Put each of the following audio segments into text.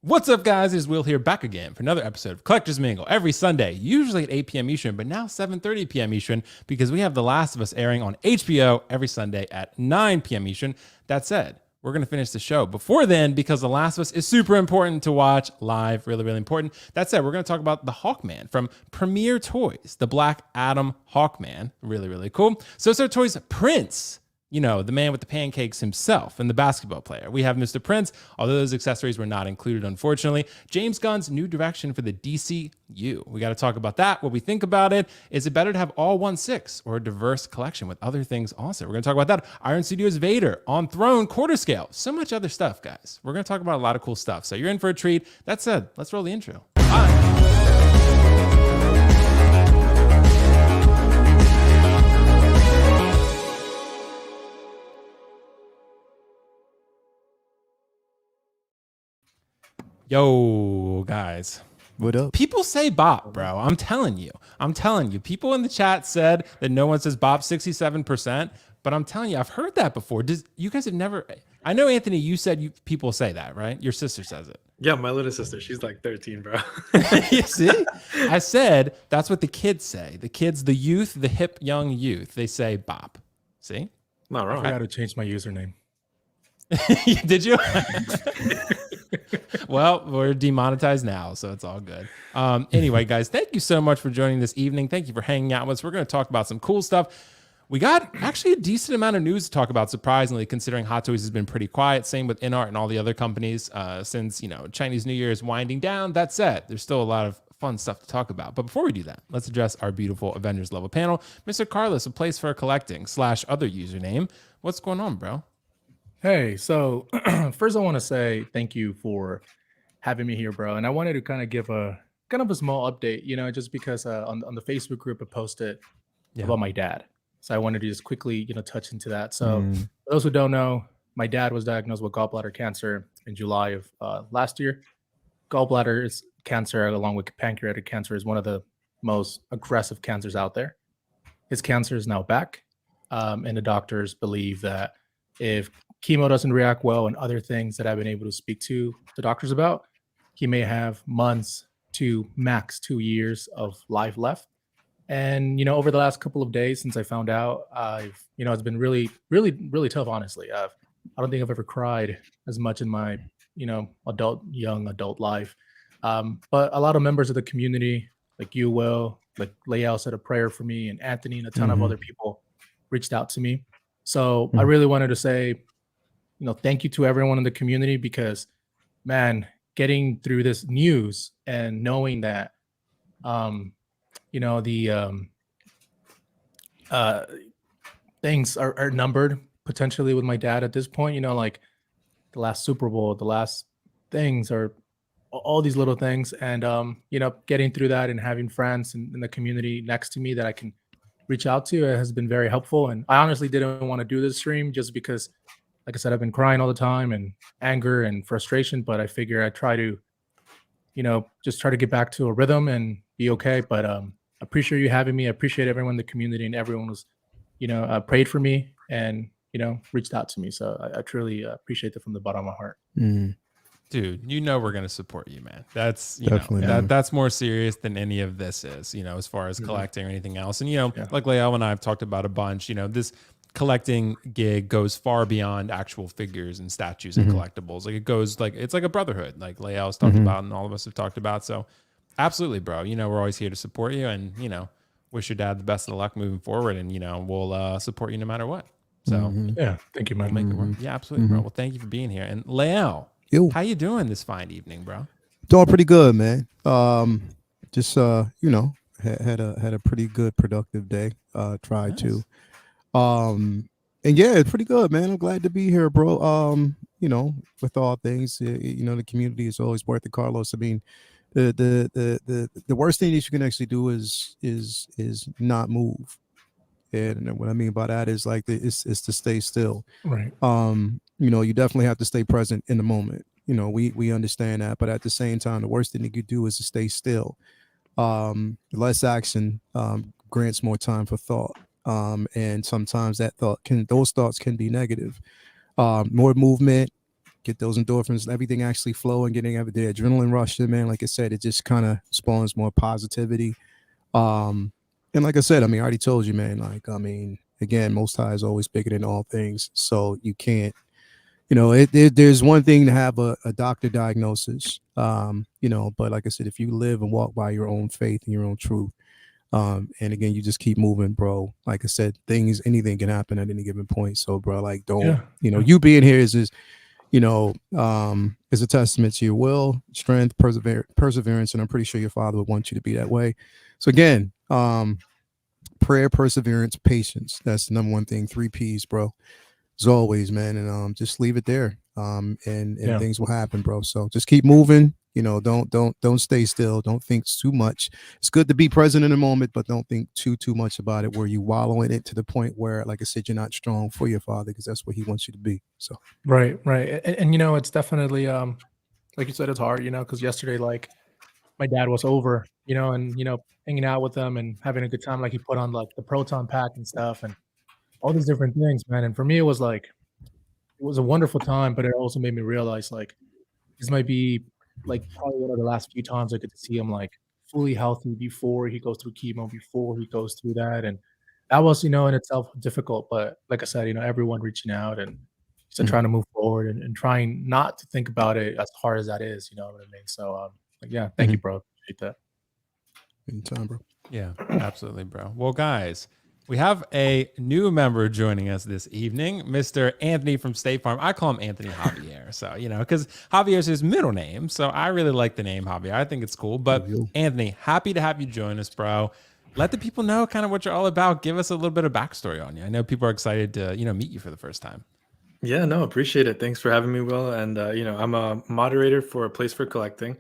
What's up, guys? It's Will here, back again for another episode of Collectors Mingle every Sunday, usually at 8 p.m. Eastern, but now 7:30 p.m. Eastern because we have The Last of Us airing on HBO every Sunday at 9 p.m. Eastern. That said, we're going to finish the show before then because The Last of Us is super important to watch live, really, really important. That said, we're going to talk about the Hawkman from Premier Toys, the Black Adam Hawkman. Really, really cool. SoSo Toys Prince. You know, the man with the pancakes himself and the basketball player. We have Mr. Prince, although those accessories were not included, unfortunately. James Gunn's new direction for the DCU. We got to talk about that, what we think about it. Is it better to have all 1/6 or a diverse collection with other things also? We're going to talk about that. Iron Studios Vader on Throne, quarter scale. So much other stuff, guys. We're going to talk about a lot of cool stuff. So you're in for a treat. That said, let's roll the intro. Bye. Yo, guys. What up? People say bop, bro. I'm telling you. People in the chat said that no one says bop 67%, but I'm telling you, I've heard that before. You guys have never... I know, Anthony, you said people say that, right? Your sister says it. Yeah, my little sister. She's like 13, bro. You see? I said that's what the kids say. The kids, the youth, the hip young youth, they say bop. See? Not wrong. I got to change my username. Did you? Well, we're demonetized now, so it's all good. Anyway, guys, thank you so much for joining this evening. Thank you for hanging out with us. We're going to talk about some cool stuff. We got actually a decent amount of news to talk about, surprisingly, considering Hot Toys has been pretty quiet. Same with InArt and all the other companies since, Chinese New Year is winding down. That said, there's still a lot of fun stuff to talk about. But before we do that, let's address our beautiful Avengers level panel. Mr. Carlos, a place for collecting / other username. What's going on, bro? Hey, so first I want to say thank you for having me here, bro. And I wanted to kind of give a small update, just because on the Facebook group I posted about my dad. So I wanted to just quickly, touch into that. So for those who don't know, my dad was diagnosed with gallbladder cancer in July of last year. Gallbladder cancer, along with pancreatic cancer, is one of the most aggressive cancers out there. His cancer is now back. And the doctors believe that if chemo doesn't react well and other things that I've been able to speak to the doctors about, he may have months to max 2 years of life left. And, over the last couple of days since I found out, it's been really, really, really tough, honestly. I don't think I've ever cried as much in my, young adult life. But a lot of members of the community, like you, Will, like Layal said a prayer for me, and Anthony and a ton of other people reached out to me. So I really wanted to say, thank you to everyone in the community because, man, getting through this news and knowing that, things are numbered potentially with my dad at this point, like the last Super Bowl, the last things are all these little things. And, getting through that and having friends in the community next to me that I can reach out to has been very helpful. And I honestly didn't want to do this stream just because, like I said, I've been crying all the time and anger and frustration, but I figure I try to, just try to get back to a rhythm and be okay. But I appreciate you having me. I appreciate everyone in the community, and everyone was, prayed for me and, reached out to me. So I truly appreciate that from the bottom of my heart. Dude, we're going to support you, man. That's, that's more serious than any of this is, as far as collecting or anything else. And, like Layal and I have talked about a bunch, this collecting gig goes far beyond actual figures and statues and collectibles. Like it goes it's like a brotherhood, like Layal's talked about and all of us have talked about. So absolutely, bro. We're always here to support you and, wish your dad the best of luck moving forward. And, we'll support you no matter what. So yeah, thank you, man. We'll make it work. Yeah, absolutely, bro. Well, thank you for being here. And Layal, how you doing this fine evening, bro? Doing pretty good, man. Just had a pretty good productive day. Tried to. And yeah, it's pretty good, man. I'm glad to be here, bro. With all things, the community is always worth it, Carlos. I mean, the worst thing that you can actually do is not move. And what I mean by that is is to stay still. Right. You definitely have to stay present in the moment. We understand that, but at the same time, the worst thing you could do is to stay still. Less action grants more time for thought. And sometimes those thoughts can be negative. More movement get those endorphins, everything actually flow and getting the adrenaline rush in, man. Like I said, it just kind of spawns more positivity. And like I said, I mean, I already told you, man, like, I mean, again, Most High is always bigger than all things. So you can't, you know, there's one thing to have a doctor diagnosis, you know, but like I said, if you live and walk by your own faith and your own truth, and again, you just keep moving, bro. Like I said, anything can happen at any given point. So, bro, like, don't, you know, you being here is, you know, is a testament to your will, strength, perseverance, and I'm pretty sure your father would want you to be that way. So again, prayer, perseverance, patience. That's the number one thing. 3 P's, bro. As always, man. And just leave it there. And things will happen, bro. So just keep moving. You know, don't stay still. Don't think too much. It's good to be present in the moment, but don't think too much about it where you wallow in it to the point where, like I said, you're not strong for your father, because that's what he wants you to be. So Right. And you know, it's definitely like you said, it's hard, you know, because yesterday, like, my dad was over, you know, and you know, hanging out with them and having a good time. Like, he put on like the proton pack and stuff and all these different things, man. And for me, it was a wonderful time, but it also made me realize, like, this might be like probably one of the last few times I get to see him like fully healthy before he goes through chemo, before he goes through that. And that was, you know, in itself difficult. But like I said, you know, everyone reaching out and trying to move forward and trying not to think about it as hard as that is, you know what I mean? So like, yeah, thank you, bro. Appreciate that. anytime, bro. Yeah, absolutely, bro. Well, guys, we have a new member joining us this evening, Mr. Anthony from State Farm. I call him Anthony Javier. So, you know, because Javier is his middle name. So I really like the name Javier. I think it's cool. But Anthony, happy to have you join us, bro. Let the people know kind of what you're all about. Give us a little bit of backstory on you. I know people are excited to, you know, meet you for the first time. Yeah, no, appreciate it. Thanks for having me, Will. And you know, I'm a moderator for a place for collecting.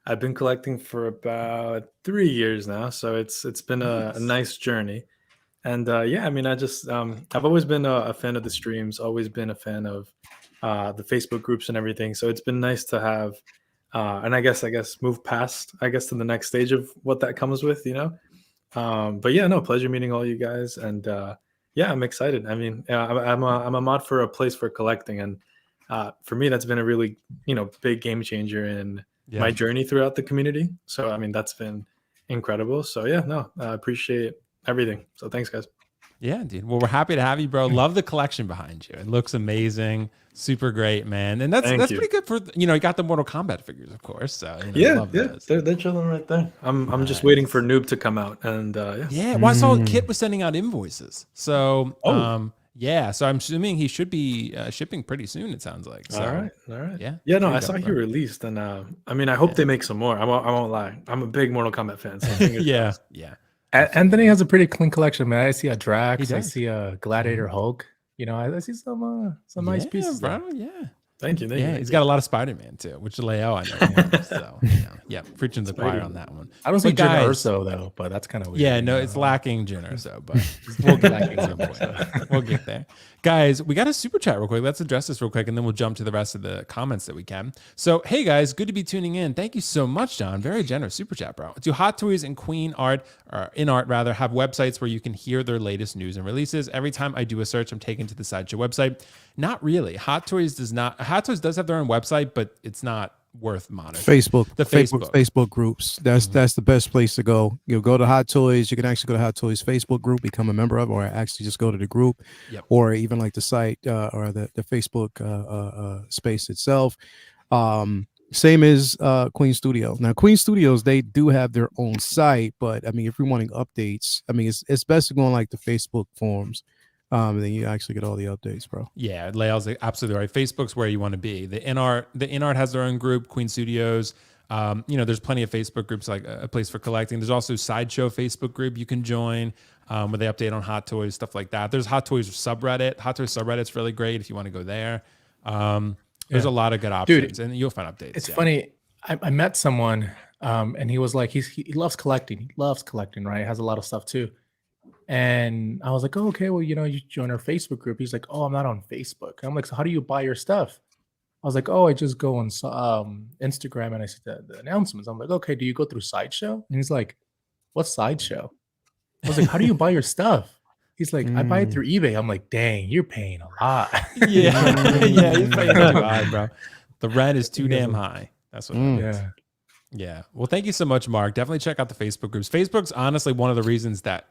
I've been collecting for about 3 years now, so it's been a nice journey. And yeah, I mean, I just I've always been a fan of the streams, always been a fan of the Facebook groups and everything. So it's been nice to have, and I guess move past, I guess, to the next stage of what that comes with, you know. But yeah, no, pleasure meeting all you guys, and yeah, I'm excited. I mean, I'm a mod for a place for collecting, and for me, that's been a really, you know, big game changer in my journey throughout the community. So I mean, that's been incredible. So yeah, no, I appreciate everything. So thanks, guys. Yeah, dude. Well, we're happy to have you, bro. Love the collection behind you. It looks amazing. Super great, man. And that's pretty good for, you know, you got the Mortal Kombat figures, of course. So, you know, love those. They're chilling right there. I'm just waiting for Noob to come out, and yeah. Well, I saw Kit was sending out invoices. So yeah, so I'm assuming he should be shipping pretty soon, it sounds like. So, all right. Yeah. No, I saw he released, and I mean, I hope they make some more. I won't lie. I'm a big Mortal Kombat fan. So yeah. Anthony has a pretty clean collection, man. I see a Drax, I see a Gladiator Hulk. You know, I see some nice pieces, bro. there. Yeah. Thank you. He's got a lot of Spider-Man too, which Leo I know. Loves, so yeah, preaching to the choir on that one. I don't see Jyn Erso though, but that's kind of weird. Yeah, no, it's lacking Jyn Erso, but we'll get lacking some point. We'll get there. Guys, we got a super chat real quick. Let's address this real quick, and then we'll jump to the rest of the comments that we can. So, hey guys, good to be tuning in. Thank you so much, John. Very generous super chat, bro. Do Hot Toys and Queen Art, or In Art rather, have websites where you can hear their latest news and releases? Every time I do a search, I'm taken to the Sideshow website. Not really. Hot Toys does not. Hot Toys does have their own website, but it's not worth monitoring. Facebook groups. That's the best place to go. You'll go to Hot Toys. You can actually go to Hot Toys Facebook group, become a member of, or actually just go to the group, or even like the site or the Facebook space itself. Same as Queen Studio. Now, Queen Studios, they do have their own site, but I mean, if you're wanting updates, I mean, it's best to go on like the Facebook forums. And then you actually get all the updates, bro. Yeah, Lael's absolutely right. Facebook's where you want to be. The In Art has their own group, Queen Studios. You know, there's plenty of Facebook groups, like a place for collecting. There's also Sideshow Facebook group you can join, where they update on Hot Toys, stuff like that. There's Hot Toys subreddit. Hot Toys subreddit's really great if you want to go there. There's a lot of good options, and you'll find updates. It's funny. I met someone, and he was like, he loves collecting. He loves collecting, right? He has a lot of stuff too. And I was like, oh, okay, well, you know, you join our Facebook group. He's like, oh, I'm not on Facebook. I'm like, so how do you buy your stuff? I was like, oh, I just go on Instagram and I see the announcements. I'm like, okay, do you go through Sideshow? And he's like, what's Sideshow? I was like, how do you buy your stuff? He's like, I buy it through eBay. I'm like, dang, you're paying a lot. Yeah, yeah, he's paying too high, bro. The rent is too damn high. That's what that is. Yeah. Yeah. Well, thank you so much, Mark. Definitely check out the Facebook groups. Facebook's honestly one of the reasons that,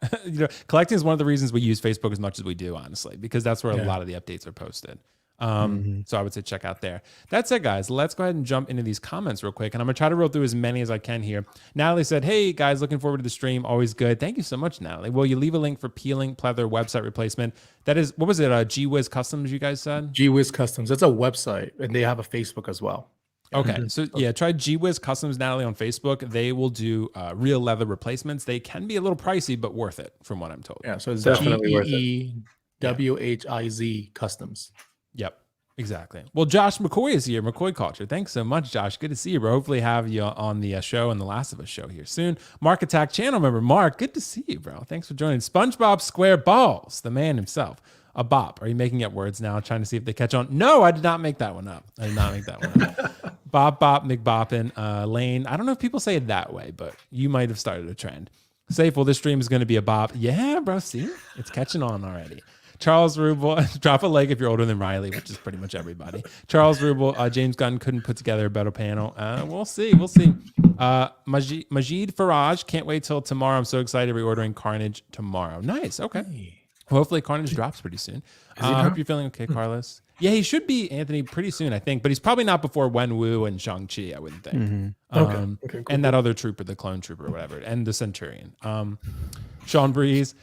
collecting is one of the reasons we use Facebook as much as we do, honestly, because that's where a lot of the updates are posted. So I would say check out there. That said, guys, let's go ahead and jump into these comments real quick. And I'm going to try to roll through as many as I can here. Natalie said, hey, guys, looking forward to the stream. Always good. Thank you so much, Natalie. Will you leave a link for peeling pleather website replacement? That is, what was it? G-Wiz Customs, you guys said? G-Wiz Customs. That's a website, and they have a Facebook as well. Okay, so yeah, try G-Wiz Customs, Natalie, on Facebook. They will do real leather replacements. They can be a little pricey, but worth it, from what I'm told. Yeah, so it's Definitely worth it. GEEWHIZ Customs. Yep, exactly. Well, Josh McCoy is here. McCoy Culture. Thanks so much, Josh. Good to see you, bro. Hopefully have you on the show and the Last of Us show here soon. Mark Attack channel member, Mark. Good to see you, bro. Thanks for joining. SpongeBob Square Balls, the man himself. A bop. Are you making up words now, trying to see if they catch on? No, I did not make that one up. I did not make that one up. Bop, bop, McBoppin, Lane. I don't know if people say it that way, but you might have started a trend. Safe, well, this stream is going to be a bop. Yeah, bro, see? It's catching on already. Charles Rubel, drop a leg if you're older than Riley, which is pretty much everybody. Charles Rubel, James Gunn couldn't put together a better panel. We'll see. Majid Faraj, can't wait till tomorrow. I'm so excited. Reordering Carnage tomorrow. Nice. Okay. Hey. Hopefully Carnage drops pretty soon. I hope you're feeling okay, Carlos. Yeah, he should be, Anthony, pretty soon, I think. But he's probably not before Wenwu and Shang-Chi, I wouldn't think. Cool. And that other trooper, the clone trooper or whatever, and the Centurion. Sean Breeze.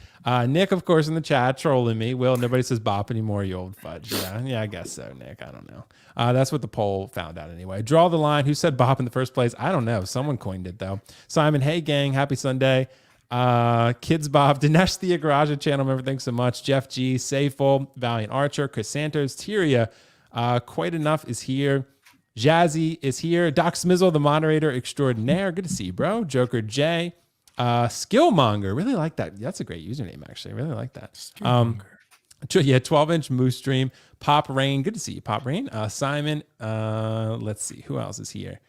Nick, of course, in the chat, trolling me. Will, nobody says bop anymore, you old fudge. Yeah, I guess so, Nick. I don't know. That's what the poll found out anyway. Draw the line. Who said bop in the first place? I don't know. Someone coined it, though. Simon, hey, gang. Happy Sunday. Kids Bob, Dinesh the Garage channel member, thanks so much. Jeff G, Sayful, Valiant Archer, Chris Santos, Tyria, Quite Enough is here. Jazzy is here. Doc Smizzle, the moderator extraordinaire. Good to see you, bro. Joker J, Skillmonger. Really like that. That's a great username, actually. Really like that. Yeah, 12-inch Moose Stream. Pop Rain. Good to see you, Pop Rain. Simon. Let's see. Who else is here?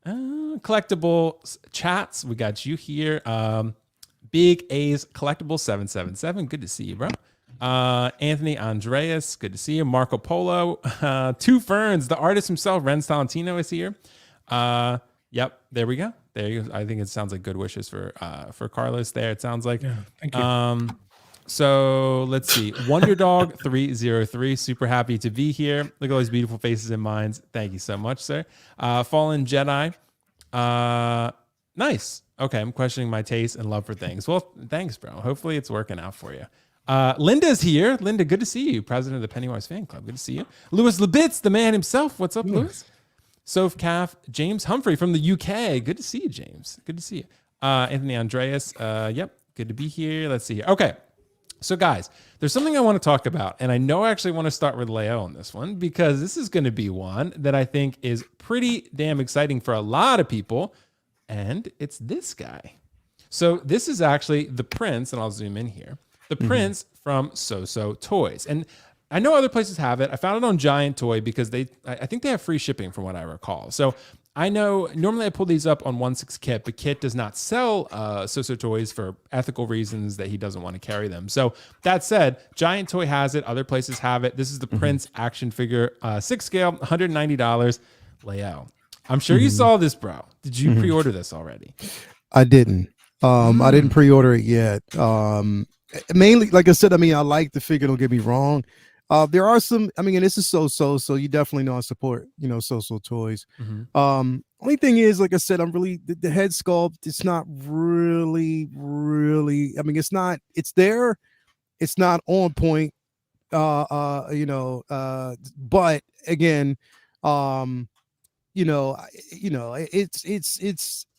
Collectible chats. We got you here. Big A's Collectible 777. Good to see you, bro. Anthony Andreas. Good to see you. Marco Polo. Two Ferns. The artist himself, Renz Talentino, is here. Yep. There we go. There you go. I think it sounds like good wishes for Carlos there. It sounds like. Yeah, thank you. So let's see. Wonder Dog 303. Super happy to be here. Look at all these beautiful faces and minds. Thank you so much, sir. Fallen Jedi. Nice. Okay, I'm questioning my taste and love for things. Well, thanks, bro. Hopefully it's working out for you. Linda's here. Linda, good to see you. President of the Pennywise Fan Club. Good to see you. Louis Lebitz, the man himself. What's up, Louis? Soph Calf. James Humphrey from the UK. Good to see you, James. Good to see you. Anthony Andreas. Yep. Good to be here. Let's see here. Okay. So, guys, there's something I want to talk about, and I know I actually want to start with Leo on this one because this is going to be one that I think is pretty damn exciting for a lot of people, and it's this guy. So this is actually the Prince, and I'll zoom in here. The Prince from SoSo Toys. And I know other places have it. I found it on Giant Toy because I think they have free shipping from what I recall. So I know normally I pull these up on 1/6 Kit, but Kit does not sell SoSo Toys for ethical reasons that he doesn't want to carry them. So that said, Giant Toy has it. Other places have it. This is the Prince action figure, 6 scale, $190. Leo, I'm sure you saw this, bro. Did you pre-order this already? I didn't. I didn't pre-order it yet. Mainly, like I said, I mean, I like the figure. Don't get me wrong. There are some. I mean, and this is SoSo, so you definitely know I support, SoSo Toys. Only thing is, like I said, I'm really the head sculpt. It's not really. I mean, it's not. It's there. It's not on point. But again,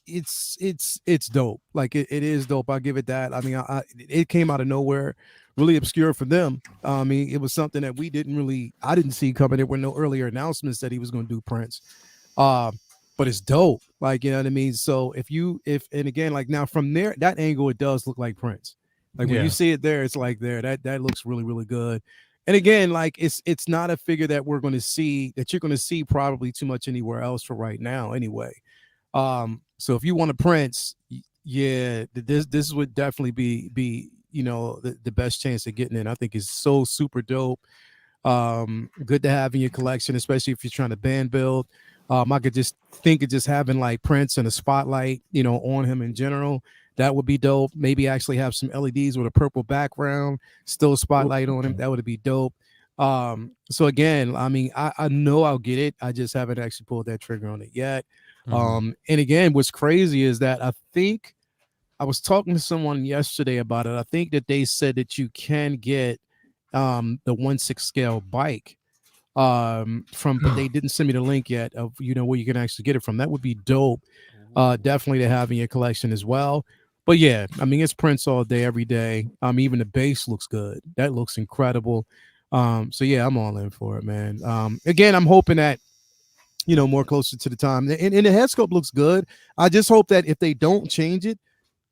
it's dope. Like it is dope. I'll give it that. I mean, it came out of nowhere, really obscure for them. I mean, it was something that I didn't see coming. There were no earlier announcements that he was going to do Prince. But it's dope. Like, you know what I mean? So and again, like now from there, that angle, it does look like Prince. Like when you see it there, it's like there, that looks really, really good. And again, like it's not a figure that you're going to see probably too much anywhere else for right now anyway. So if you want a Prince, yeah, this would definitely be the best chance of getting in. I think it's so super dope. Good to have in your collection, especially if you're trying to band build. I could just think of just having like Prince and a spotlight, on him in general. That would be dope. Maybe actually have some LEDs with a purple background, still a spotlight on him. That would be dope. So again, I mean, I know I'll get it. I just haven't actually pulled that trigger on it yet. And again, what's crazy is that I think I was talking to someone yesterday about it. I think that they said that you can get the 1/6 scale bike from, but they didn't send me the link yet of where you can actually get it from. That would be dope. Definitely to have in your collection as well. But yeah, I mean, it's Prince all day, every day. Even the base looks good. That looks incredible. So yeah, I'm all in for it, man. Again, I'm hoping that more closer to the time, and the head sculpt looks good. I just hope that if they don't change it,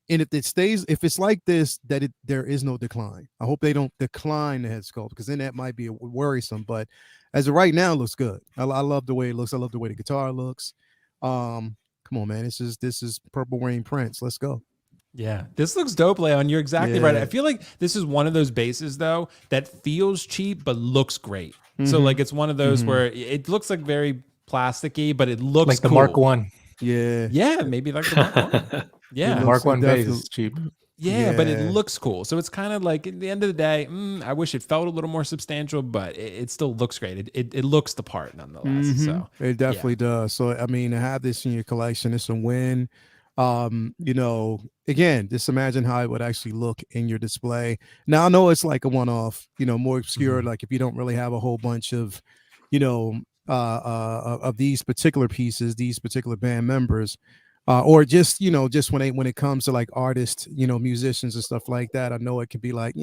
and if it's like this, that there is no decline. I hope they don't decline the head sculpt, because then that might be worrisome. But as of right now, it looks good. I love the way it looks. I love the way the guitar looks. Come on, man. This is Purple Rain Prince. Let's go. Yeah, this looks dope, Leon. You're exactly right. I feel like this is one of those bases, though, that feels cheap but looks great. So like it's one of those where it looks like very plasticky, but it looks like the cool. Mark 1. Yeah, maybe like the Mark 1. Yeah, the Mark 1 base is cheap. Yeah, but it looks cool. So it's kind of like, at the end of the day, I wish it felt a little more substantial, but it still looks great. It looks the part nonetheless. So it definitely does. So I mean, to have this in your collection, it's a win. Again, just imagine how it would actually look in your display. Now I know it's like a one-off, more obscure, like if you don't really have a whole bunch of, of these particular pieces, these particular band members, or just when it comes to like artists, musicians and stuff like that. I know it can be like,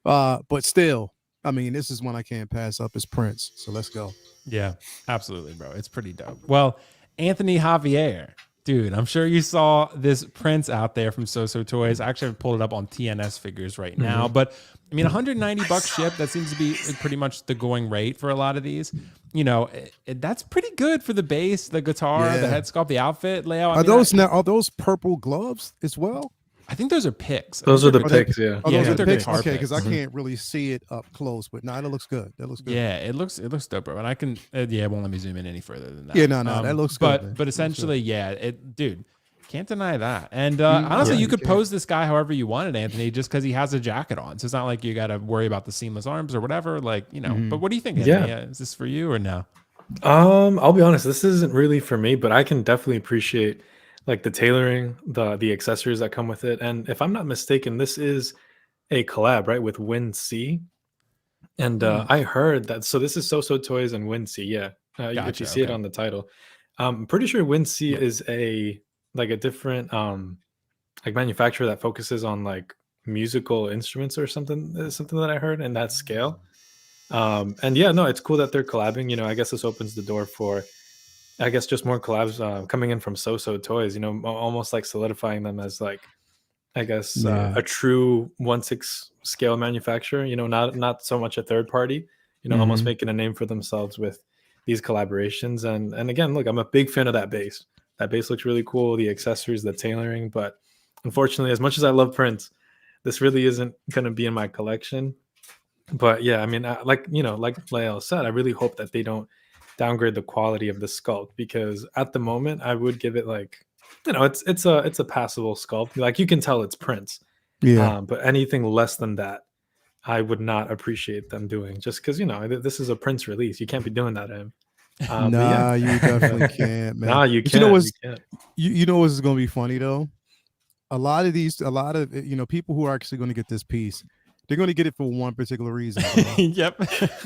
but still, I mean, this is one I can't pass up as Prince. So let's go. Yeah, absolutely, bro. It's pretty dope. Well, Anthony Javier, dude, I'm sure you saw this Prince out there from SoSo Toys. I actually have pulled it up on TNS figures right now, but I mean, $190 ship. That seems to be pretty much the going rate for a lot of these. That's pretty good for the bass, the guitar, the head sculpt, the outfit layout. Are those purple gloves as well? I think those are picks. Those are the picks, yeah. Oh, those are picks? guitar Okay, because I picks. can't really see it up close, but no, that looks good. That looks good. Yeah, it looks dope, bro. And I can, it won't let me zoom in any further than that. Yeah, no, that looks good. Man. But essentially, dude, can't deny that. And honestly, you could pose this guy however you wanted, Anthony, just because he has a jacket on. So it's not like you got to worry about the seamless arms or whatever. Like, But what do you think, Anthony? Yeah. Is this for you or no? I'll be honest, this isn't really for me, but I can definitely appreciate like the tailoring, the accessories that come with it. And if I'm not mistaken, this is a collab, right, with Win C. And I heard that, so this is SoSo Toys and Win C. Yeah. Gotcha, if you see it on the title, I'm pretty sure Win C is a different like manufacturer that focuses on like musical instruments or something that I heard in that scale. And yeah, no, it's cool that they're collabing. I guess this opens the door for, I guess, just more collabs coming in from SoSo Toys, almost like solidifying them as like, I guess, a true 1/6 scale manufacturer, not so much a third party, almost making a name for themselves with these collaborations. And again, look, I'm a big fan of that bass. That bass looks really cool, the accessories, the tailoring, but unfortunately, as much as I love Prince, this really isn't going to be in my collection. But yeah, I mean, like Lael said, I really hope that they don't downgrade the quality of the sculpt, because at the moment I would give it like, it's a passable sculpt. Like you can tell it's Prince. Yeah. But anything less than that, I would not appreciate them doing, just because, this is a Prince release. You can't be doing that to him. Nah, you definitely can't, man. Nah, you but can't. You know what's going to be funny though? A lot of people who are actually going to get this piece, they're going to get it for one particular reason. Yep.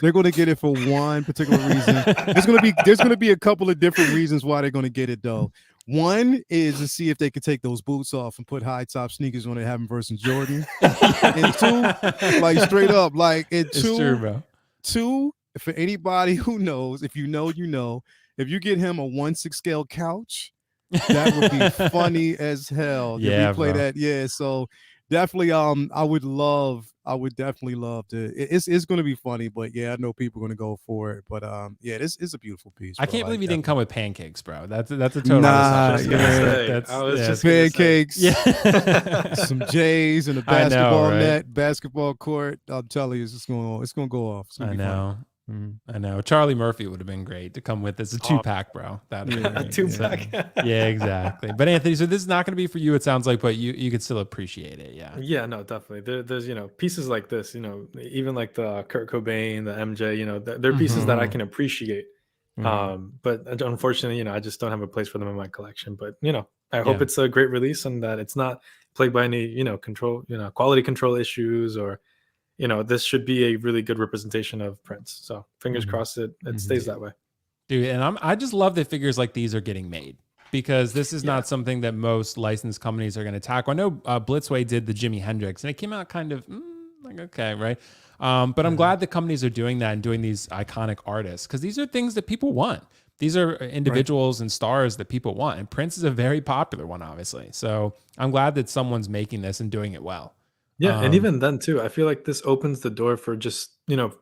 They're going to get it for one particular reason. There's going to be a couple of different reasons why they're going to get it though. One is to see if they could take those boots off and put high top sneakers on it, have them versus Jordan. And two, like straight up, like it's true, bro. Two, for anybody who knows, if you know, if you get him a 1/6 scale couch, that would be funny as hell. Yeah, play bro. that. Yeah. So definitely. I would definitely love to. It's going to be funny, but yeah, I know people are going to go for it. But yeah, this is a beautiful piece. I Bro. can't believe he didn't come with pancakes, bro. That's a total Nah, assumption. Just gonna yeah. say, That's I was yeah. just gonna say. Pancakes, Yeah. some J's, and a I know, basketball right? net, basketball court. I'm telling you, it's going to go off. It's gonna I be funny. know. I know. Charlie Murphy would have been great to come with as a 2-pack, bro. That Yeah, A 2-pack. yeah, exactly. But Anthony, so this is not going to be for you. It sounds like, but you could still appreciate it. Yeah. Yeah, no, definitely. There's pieces like this, even like the Kurt Cobain, the MJ, they're pieces that I can appreciate. But unfortunately, I just don't have a place for them in my collection. But I hope Yeah. it's a great release and that it's not plagued by any quality control issues, or this should be a really good representation of Prince. So fingers crossed it stays that way. Dude, and I just love that figures like these are getting made, because this is not something that most licensed companies are going to tackle. I know Blitzway did the Jimi Hendrix, and it came out kind of like, okay, right? But I'm glad that companies are doing that and doing these iconic artists, because these are things that people want. These are individuals and stars that people want. And Prince is a very popular one, obviously. So I'm glad that someone's making this and doing it well. Yeah, and even then too, I feel like this opens the door for just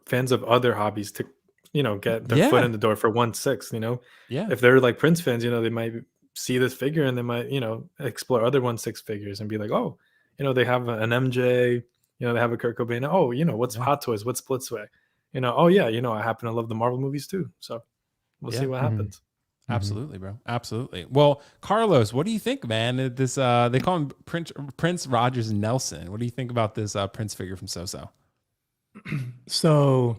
fans of other hobbies to get their foot in the door for 1/6. Yeah. If they're like Prince fans, they might see this figure and they might explore other 1/6 figures and be like, oh, they have an MJ, they have a Kurt Cobain. Oh, what's Hot Toys? What's Splitsway? Oh yeah, I happen to love the Marvel movies too. So we'll see what happens. Absolutely, bro. Absolutely. Well, Carlos, what do you think, man? This they call him Prince Rogers Nelson. What do you think about this Prince figure from SoSo? So,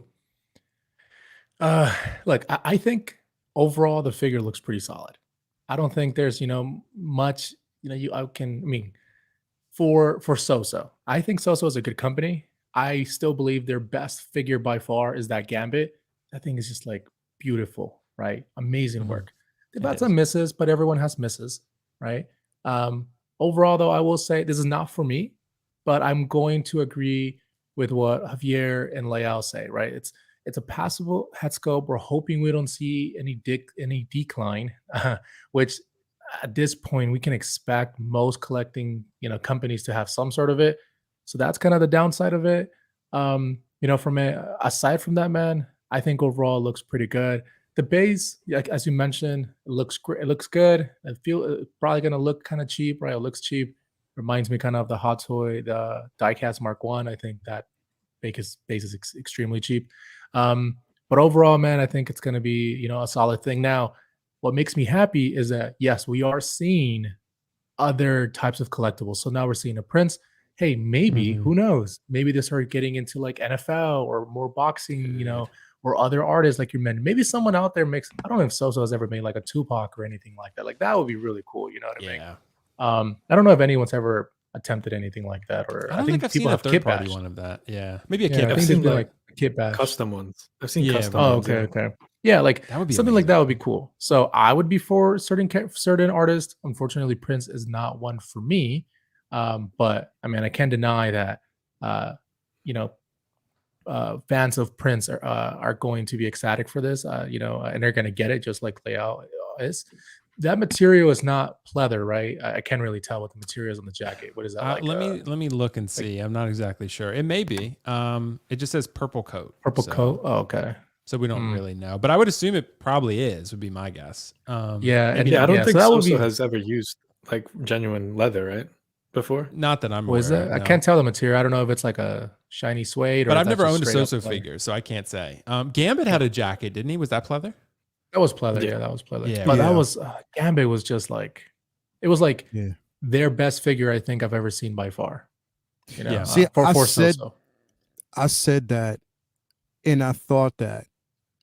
look, I think overall the figure looks pretty solid. I don't think there's much for SoSo. I think SoSo is a good company. I still believe their best figure by far is that Gambit. That thing is just like beautiful, right? Amazing work. They've had some misses, but everyone has misses, right? Overall, though, I will say this is not for me, but I'm going to agree with what Javier and Leal say, right? It's a passable head sculpt. We're hoping we don't see any decline, which at this point we can expect most collecting companies to have some sort of it. So that's kind of the downside of it. Aside from that, man, I think overall it looks pretty good. The base, like as you mentioned, it looks great. It looks good. I feel it's probably gonna look kind of cheap, right? It looks cheap. Reminds me kind of the Hot Toy, the Diecast Mark 1. I think that base is extremely cheap. But overall, man, I think it's gonna be a solid thing. Now, what makes me happy is that yes, we are seeing other types of collectibles. So now we're seeing a Prince. Hey, maybe who knows? Maybe they start getting into like NFL or more boxing, or other artists like you mentioned. Maybe someone out there makes. I don't know if SoSo has ever made like a Tupac or anything like that. Like that would be really cool. You know what I mean? I don't know if anyone's ever attempted anything like that. Or I don't think I've seen a third party one of that. Yeah, maybe a kit. I've seen like kit bash, custom ones. I've seen custom. Oh, ones, okay. Yeah, like that would be something amazing. like that would be cool. So I would be for certain artists. Unfortunately, Prince is not one for me. But I mean, I can't deny that fans of Prince are going to be ecstatic for this, and they're going to get it just like Layout is. That material is not pleather, right? I can't really tell what the material is on the jacket. What is that like? Let me look and see. I'm not exactly sure. It may be. It just says purple coat. Coat. Oh, okay. So we don't really know, but I would assume it probably is. Would be my guess. I don't think SoSo has ever used like genuine leather, right? Before? Not that I'm aware. Is that? No. I can't tell the material. I don't know if it's like a shiny suede. But I've never owned a SoSo figure, so I can't say. Gambit had a jacket, didn't he? Was that pleather? That was pleather. Yeah, that was pleather. Yeah. But that was Gambit was just like it was like their best figure I think I've ever seen by far. See, I said that, and I thought that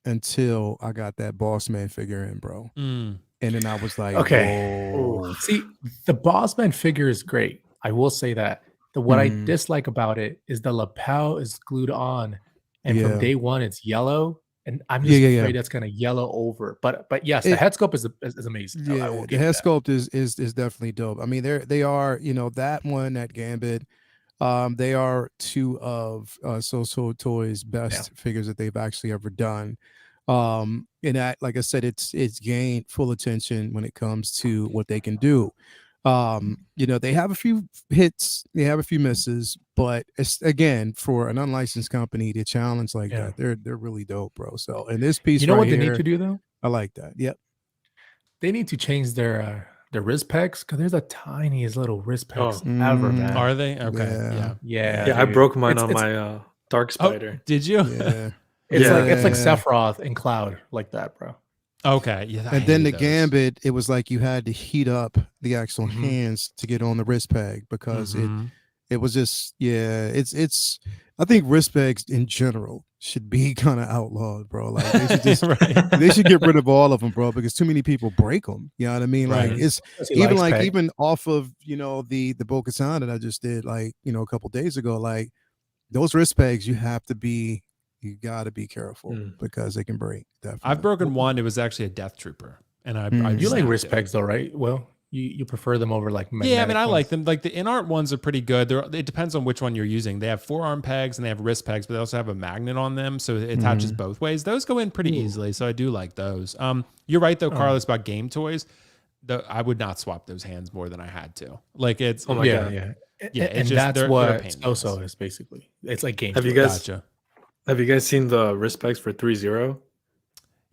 until I got that Boss Man figure in, bro. And then I was like, okay. Whoa. See, the Boss Man figure is great. I will say that. What I dislike about it is the lapel is glued on, and from day one it's yellow. And I'm just afraid that's gonna yellow over. But yes, the head sculpt is amazing. Yeah, the head sculpt is definitely dope. I mean, they are, that one, that Gambit. They are two of SoSo Toys' best figures that they've actually ever done. And that, like I said, it's gained full attention when it comes to what they can do. They have a few hits, they have a few misses, but it's again for an unlicensed company to challenge like that, they're really dope, bro. So and this piece, what they need to do though? I like that. Yep. They need to change their wrist pegs because there's the tiniest little wrist pegs ever, man. Are they? Okay. Yeah. I broke mine on my Dark Spider. Oh, did you? Yeah. It's like Sephiroth and Cloud, like that, bro. Okay. Yeah. And then the Gambit, it was like you had to heat up the actual hands to get on the wrist peg because it was just it's I think wrist pegs in general should be kind of outlawed, bro. Like they should just they should get rid of all of them, bro, because too many people break them. You know what I mean? Like it's even like peg. Even off of the Bo-Katan that I just did like a couple days ago, like those wrist pegs you got to be careful because they can break. Definitely. I've broken one. It was actually a Death Trooper, and I you like wrist pegs though, right? Well, you prefer them over like magnetic I mean, I ones. like them. Like the in-art ones are pretty good. It depends on which one you're using. They have forearm pegs and they have wrist pegs, but they also have a magnet on them, so it attaches both ways. Those go in pretty easily, so I do like those. You're right though, Carlos, about game toys. I would not swap those hands more than I had to. Like it's God. Yeah. And that's what SoSo is basically. It's like game. Have you guys seen the wrist pegs for 3-0?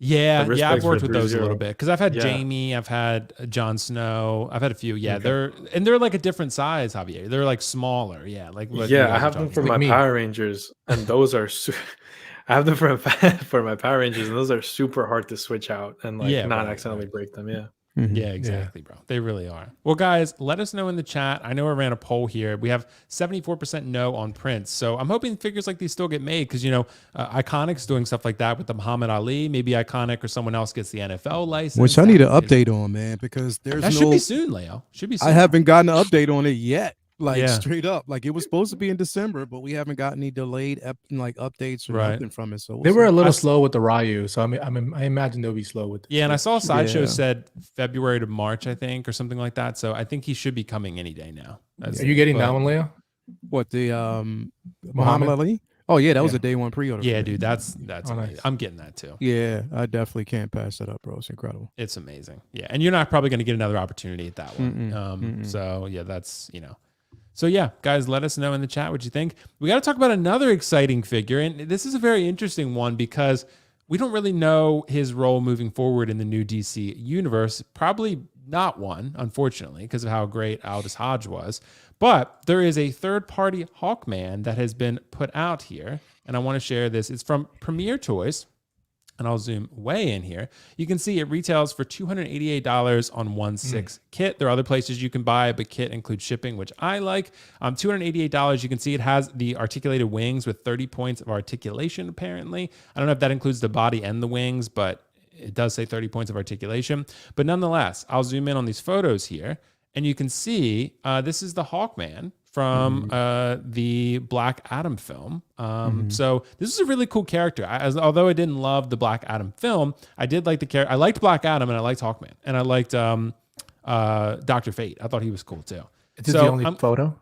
Yeah, I've worked with those a little bit because I've had Jamie, I've had Jon Snow, I've had a few. Yeah, they're like a different size, Javier. They're like smaller. Yeah, I have them for my Power Rangers, and those are. I have them for my Power Rangers, and those are super hard to switch out and not accidentally break them. Yeah. Yeah, exactly, bro. They really are. Well, guys, let us know in the chat. I know I ran a poll here. We have 74% no on Prince. So I'm hoping figures like these still get made because, Iconic's doing stuff like that with the Muhammad Ali. Maybe Iconic or someone else gets the NFL license. Which I need an update on, man, because that should be soon, Leo. Should be soon. I haven't gotten an update on it yet. Straight up, like it was supposed to be in December, but we haven't got any delayed updates or nothing from it. So they were a little slow with the Ryu, so I imagine they'll be slow with. And I saw Sideshow said February to March, I think, or something like that. So I think he should be coming any day now. Are you getting that one, Leo? What the Muhammad Ali? Oh yeah, that was a day one pre-order. Yeah, dude, that's amazing. Nice. I'm getting that too. Yeah, I definitely can't pass that up, bro. It's incredible. It's amazing. Yeah, and you're not probably going to get another opportunity at that one. So yeah, that's So yeah, guys, let us know in the chat what you think. We got to talk about another exciting figure, and this is a very interesting one because we don't really know his role moving forward in the new DC universe. Probably not one, unfortunately, because of how great Aldous Hodge was. But there is a third-party Hawkman that has been put out here, and I want to share this. It's from Premier Toys. And I'll zoom way in here. You can see it retails for $288 on 1/6 kit. There are other places you can buy, but kit includes shipping, which I like. $288. You can see it has the articulated wings with 30 points of articulation, apparently. I don't know if that includes the body and the wings, but it does say 30 points of articulation. But nonetheless, I'll zoom in on these photos here, and you can see this is the Hawkman from the Black Adam film. So this is a really cool character. Although I didn't love the Black Adam film, I did like the character. I liked Black Adam and I liked Hawkman. And I liked Dr. Fate. I thought he was cool too. Is this the only photo?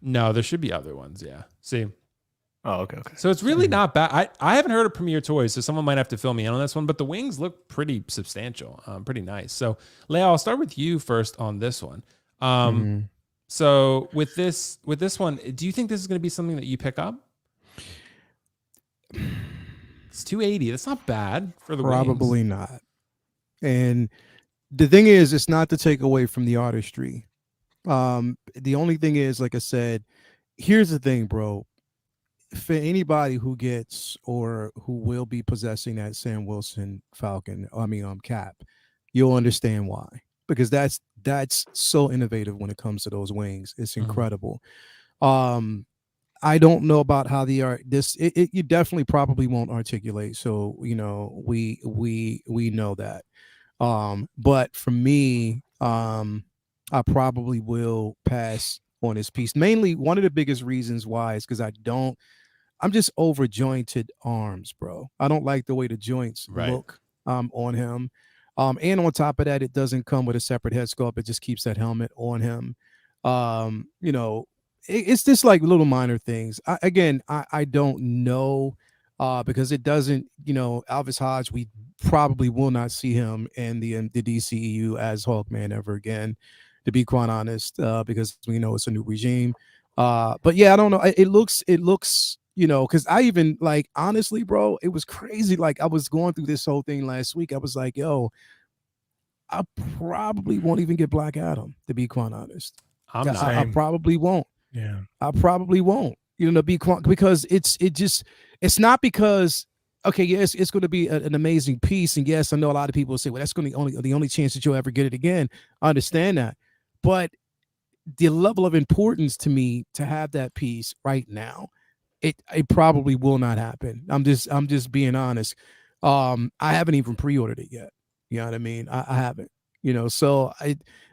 No, there should be other ones, yeah. See? Oh, okay. So it's really not bad. I haven't heard of Premier Toys, so someone might have to fill me in on this one, but the wings look pretty substantial, pretty nice. So, Leia, I'll start with you first on this one. So with this one, do you think this is going to be something that you pick up? It's $280. That's not bad for the probably wings. Not. And the thing is, it's not to take away from the artistry. The only thing is, like I said, here's the thing, bro. For anybody who gets or who will be possessing that Sam Wilson cap, you'll understand why. Because that's so innovative when it comes to those wings. It's incredible. I don't know about how the art you definitely probably won't articulate. So we know that. But for me, I probably will pass on this piece. Mainly one of the biggest reasons why is because I'm just over jointed arms, bro. I don't like the way the joints look on him. And on top of that, it doesn't come with a separate head sculpt. It just keeps that helmet on him. It's just like little minor things. I don't know because it doesn't, Aldous Hodge, we probably will not see him in the DCEU as Hawkman ever again. to be quite honest, because we know it's a new regime. But yeah, I don't know. It looks, because I even like, honestly, bro, it was crazy. Like I was going through this whole thing last week. I was like, yo, I probably won't even get Black Adam, to be quite honest. I'm not. I probably won't. Yeah. I probably won't. Because it's not because, okay, yes, it's going to be an amazing piece, and yes, I know a lot of people say, well, that's going to be the only chance that you'll ever get it again. I understand that, but the level of importance to me to have that piece right now, it probably will not happen. I'm just being honest. I haven't even pre-ordered it yet. You know what I mean? I haven't. So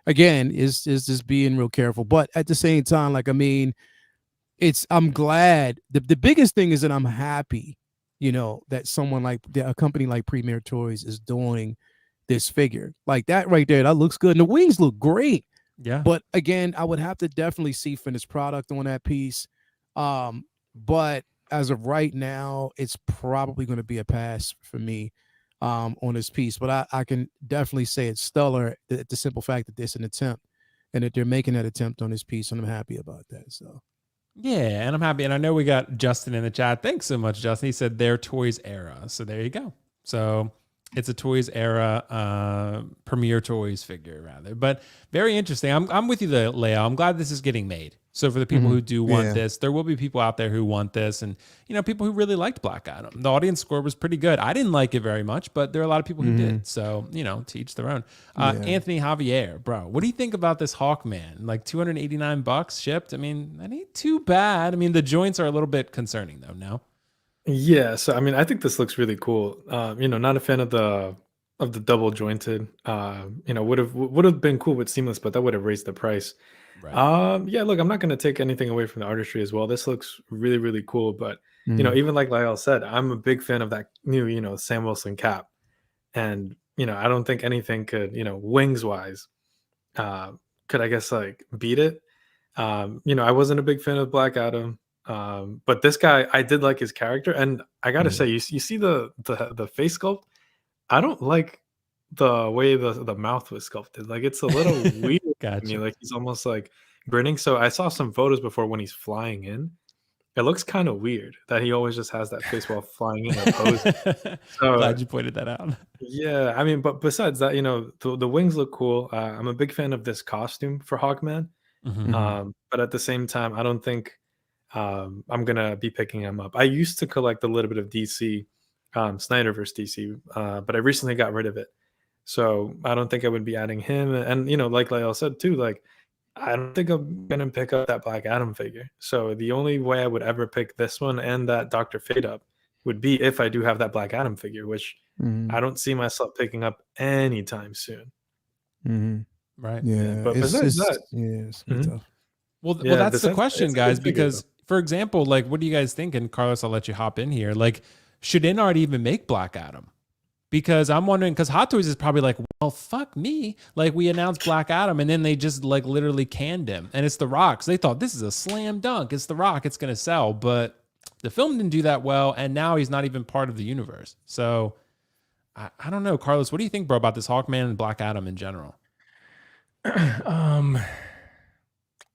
again, is just being real careful. But at the same time, like, I mean, I'm glad. The biggest thing is that I'm happy, that someone like a company like Premier Toys is doing this figure like that right there. That looks good. And the wings look great. Yeah. But again, I would have to definitely see finished product on that piece. But as of right now, it's probably going to be a pass for me on this piece. But I can definitely say it's stellar. The simple fact that there's an attempt and that they're making that attempt on this piece, and I'm happy about that. So. Yeah, and I'm happy. And I know we got Justin in the chat. Thanks so much, Justin. He said their Toys era. So there you go. So it's a Toys era Premier Toys figure, rather. But very interesting. I'm with you, Leo. I'm glad this is getting made. So for the people who do want this, there will be people out there who want this, and people who really liked Black Adam. The audience score was pretty good. I didn't like it very much, but there are a lot of people who did. So to each their own. Anthony Javier, bro, what do you think about this Hawkman? Like $289 shipped. I mean, that ain't too bad. I mean, the joints are a little bit concerning though. No. Yeah, so I mean, I think this looks really cool. Not a fan of the double jointed. Would have been cool with seamless, but that would have raised the price. Right. Yeah, look, I'm not going to take anything away from the artistry as well. This looks really, really cool. But even like Lyle said, I'm a big fan of that new, Sam Wilson cap, and I don't think anything could, wings wise, could I guess like beat it. I wasn't a big fan of Black Adam. But this guy, I did like his character, and I gotta say, you see the face sculpt. I don't like the way the mouth was sculpted. Like it's a little weird. Gotcha. To me. Like he's almost like grinning. So I saw some photos before when he's flying in. It looks kind of weird that he always just has that face while flying in. So, glad you pointed that out. Yeah, I mean, but besides that, the wings look cool. I'm a big fan of this costume for Hawkman. But at the same time, I don't think I'm gonna be picking him up. I used to collect a little bit of DC, Snyderverse DC, but I recently got rid of it. So I don't think I would be adding him. And like Lyle said too, like I don't think I'm gonna pick up that Black Adam figure. So the only way I would ever pick this one and that Dr. Fate up would be if I do have that Black Adam figure, which I don't see myself picking up anytime soon. Right. Yeah. But besides that, it's tough. Well, that's the question, guys, because for example, like, what do you guys think? And Carlos, I'll let you hop in here. Like, should Inard even make Black Adam? Because I'm wondering, because Hot Toys is probably like, well, fuck me. Like, we announced Black Adam, and then they just like literally canned him. And it's The Rock. So they thought this is a slam dunk. It's The Rock. It's going to sell. But the film didn't do that well, and now he's not even part of the universe. So I don't know. Carlos, what do you think, bro, about this Hawkman and Black Adam in general?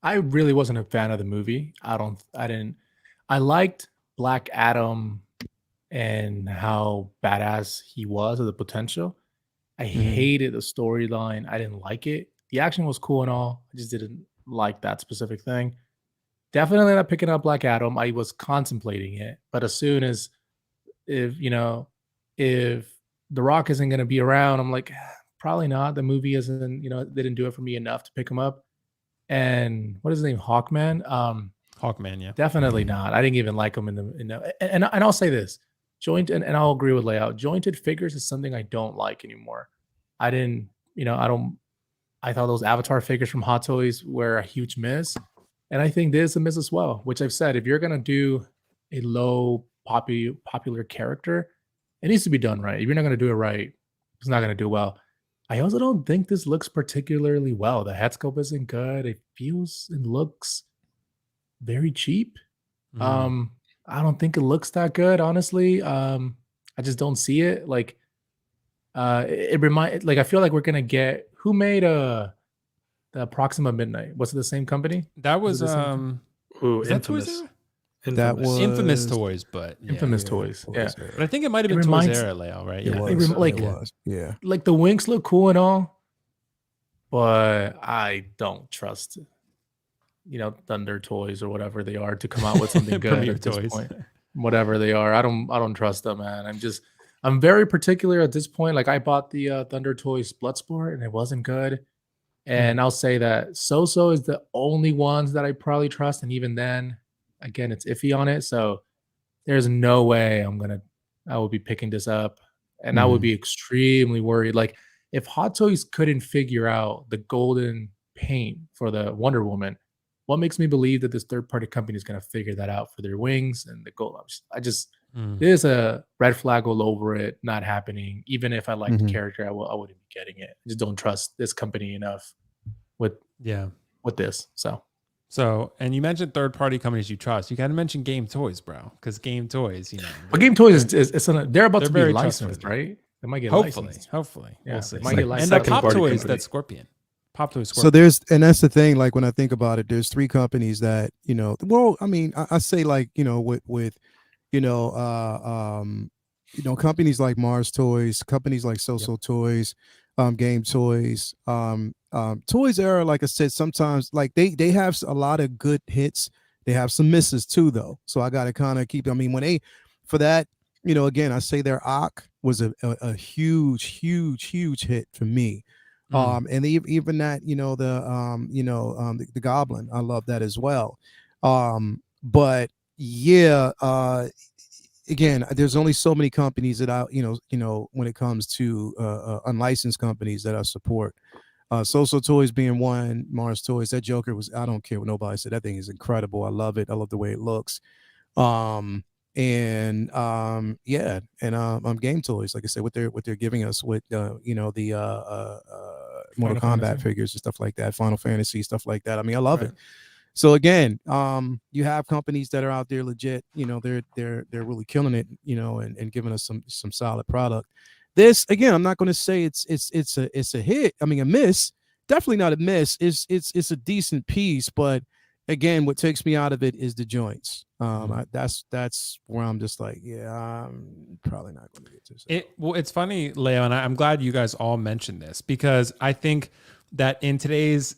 I really wasn't a fan of the movie. I liked Black Adam and how badass he was, or the potential. I hated the storyline. I didn't like it. The action was cool and all. I just didn't like that specific thing. Definitely not picking up Black Adam. I was contemplating it, but as soon as if The Rock isn't going to be around, I'm like, probably not. The movie isn't, they didn't do it for me enough to pick him up. And what is his name? Hawkman? Hawkman, yeah. Definitely not. I didn't even like him and I'll say this. And I'll agree with Layout. Jointed figures is something I don't like anymore. I thought those Avatar figures from Hot Toys were a huge miss. And I think this is a miss as well, which I've said, if you're going to do a low popular character, it needs to be done right. If you're not going to do it right, it's not going to do well. I also don't think this looks particularly well. The head sculpt isn't good. It feels and looks very cheap. I don't think it looks that good, honestly. I just don't see it. Like, I feel like we're gonna get who made The Proxima Midnight. Was it the same company? That was Was it the same Ooh, is that Toys infamous. R? That was Infamous Toys, but yeah. Infamous Toys. Yeah. Toys R. But I think it might have It been reminds- Toys R, Leo, right? It Yeah. was. like- It was. Yeah. Like the wings look cool and all, but I don't trust, Thunder Toys or whatever they are to come out with something good Premier at this Toys. point. Whatever they are, I don't trust them, man. I'm very particular at this point. Like I bought the Thunder Toys Bloodsport and it wasn't good. And I'll say that SoSo is the only ones that I probably trust. And even then, again, it's iffy on it. So there's no way I will be picking this up. And I would be extremely worried. Like if Hot Toys couldn't figure out the golden paint for the Wonder Woman, what makes me believe that this third-party company is going to figure that out for their wings and the gold? There's a red flag all over it, not happening. Even if I like the character, I wouldn't be getting it. I just don't trust this company enough with this. So, and you mentioned third-party companies you trust. You got to mention Game Toys, bro, because Game Toys, But Game Toys they're about to be very licensed, trustworthy. right? They might get hopefully, licensed. hopefully, Yeah, we'll see. they might get And licensed. the Second Pop party Toys, company. that's Scorpion. Pop Toys, So Scorpion. that's the thing. Like when I think about it, there's three companies that well, I mean, I say like with companies like Mars Toys, companies like SoSo Toys, Game Toys, Toys R. Like I said, sometimes like they have a lot of good hits. They have some misses too, though. So I got to kind of keep. I mean, when for that, again, I say their Ock was a huge hit for me. And even that, the Goblin, I love that as well. But yeah, again, there's only so many companies that I, when it comes to unlicensed companies that I support. SoSo Toys being one, Mars Toys, that Joker I don't care what nobody said. That thing is incredible. I love it. I love the way it looks. Game Toys, like I said, what they're giving us with Mortal Kombat figures and stuff like that, Final Fantasy stuff like that. I mean, I love it. So again, you have companies that are out there legit, they're really killing it, and giving us some solid product. This again, I'm not going to say it's a hit. I mean, a miss, definitely not a miss. It's a decent piece, but again, what takes me out of it is the joints. That's where I'm just like, I'm probably not going to get this. Well, it's funny, Leo, and I'm glad you guys all mentioned this because I think that in today's,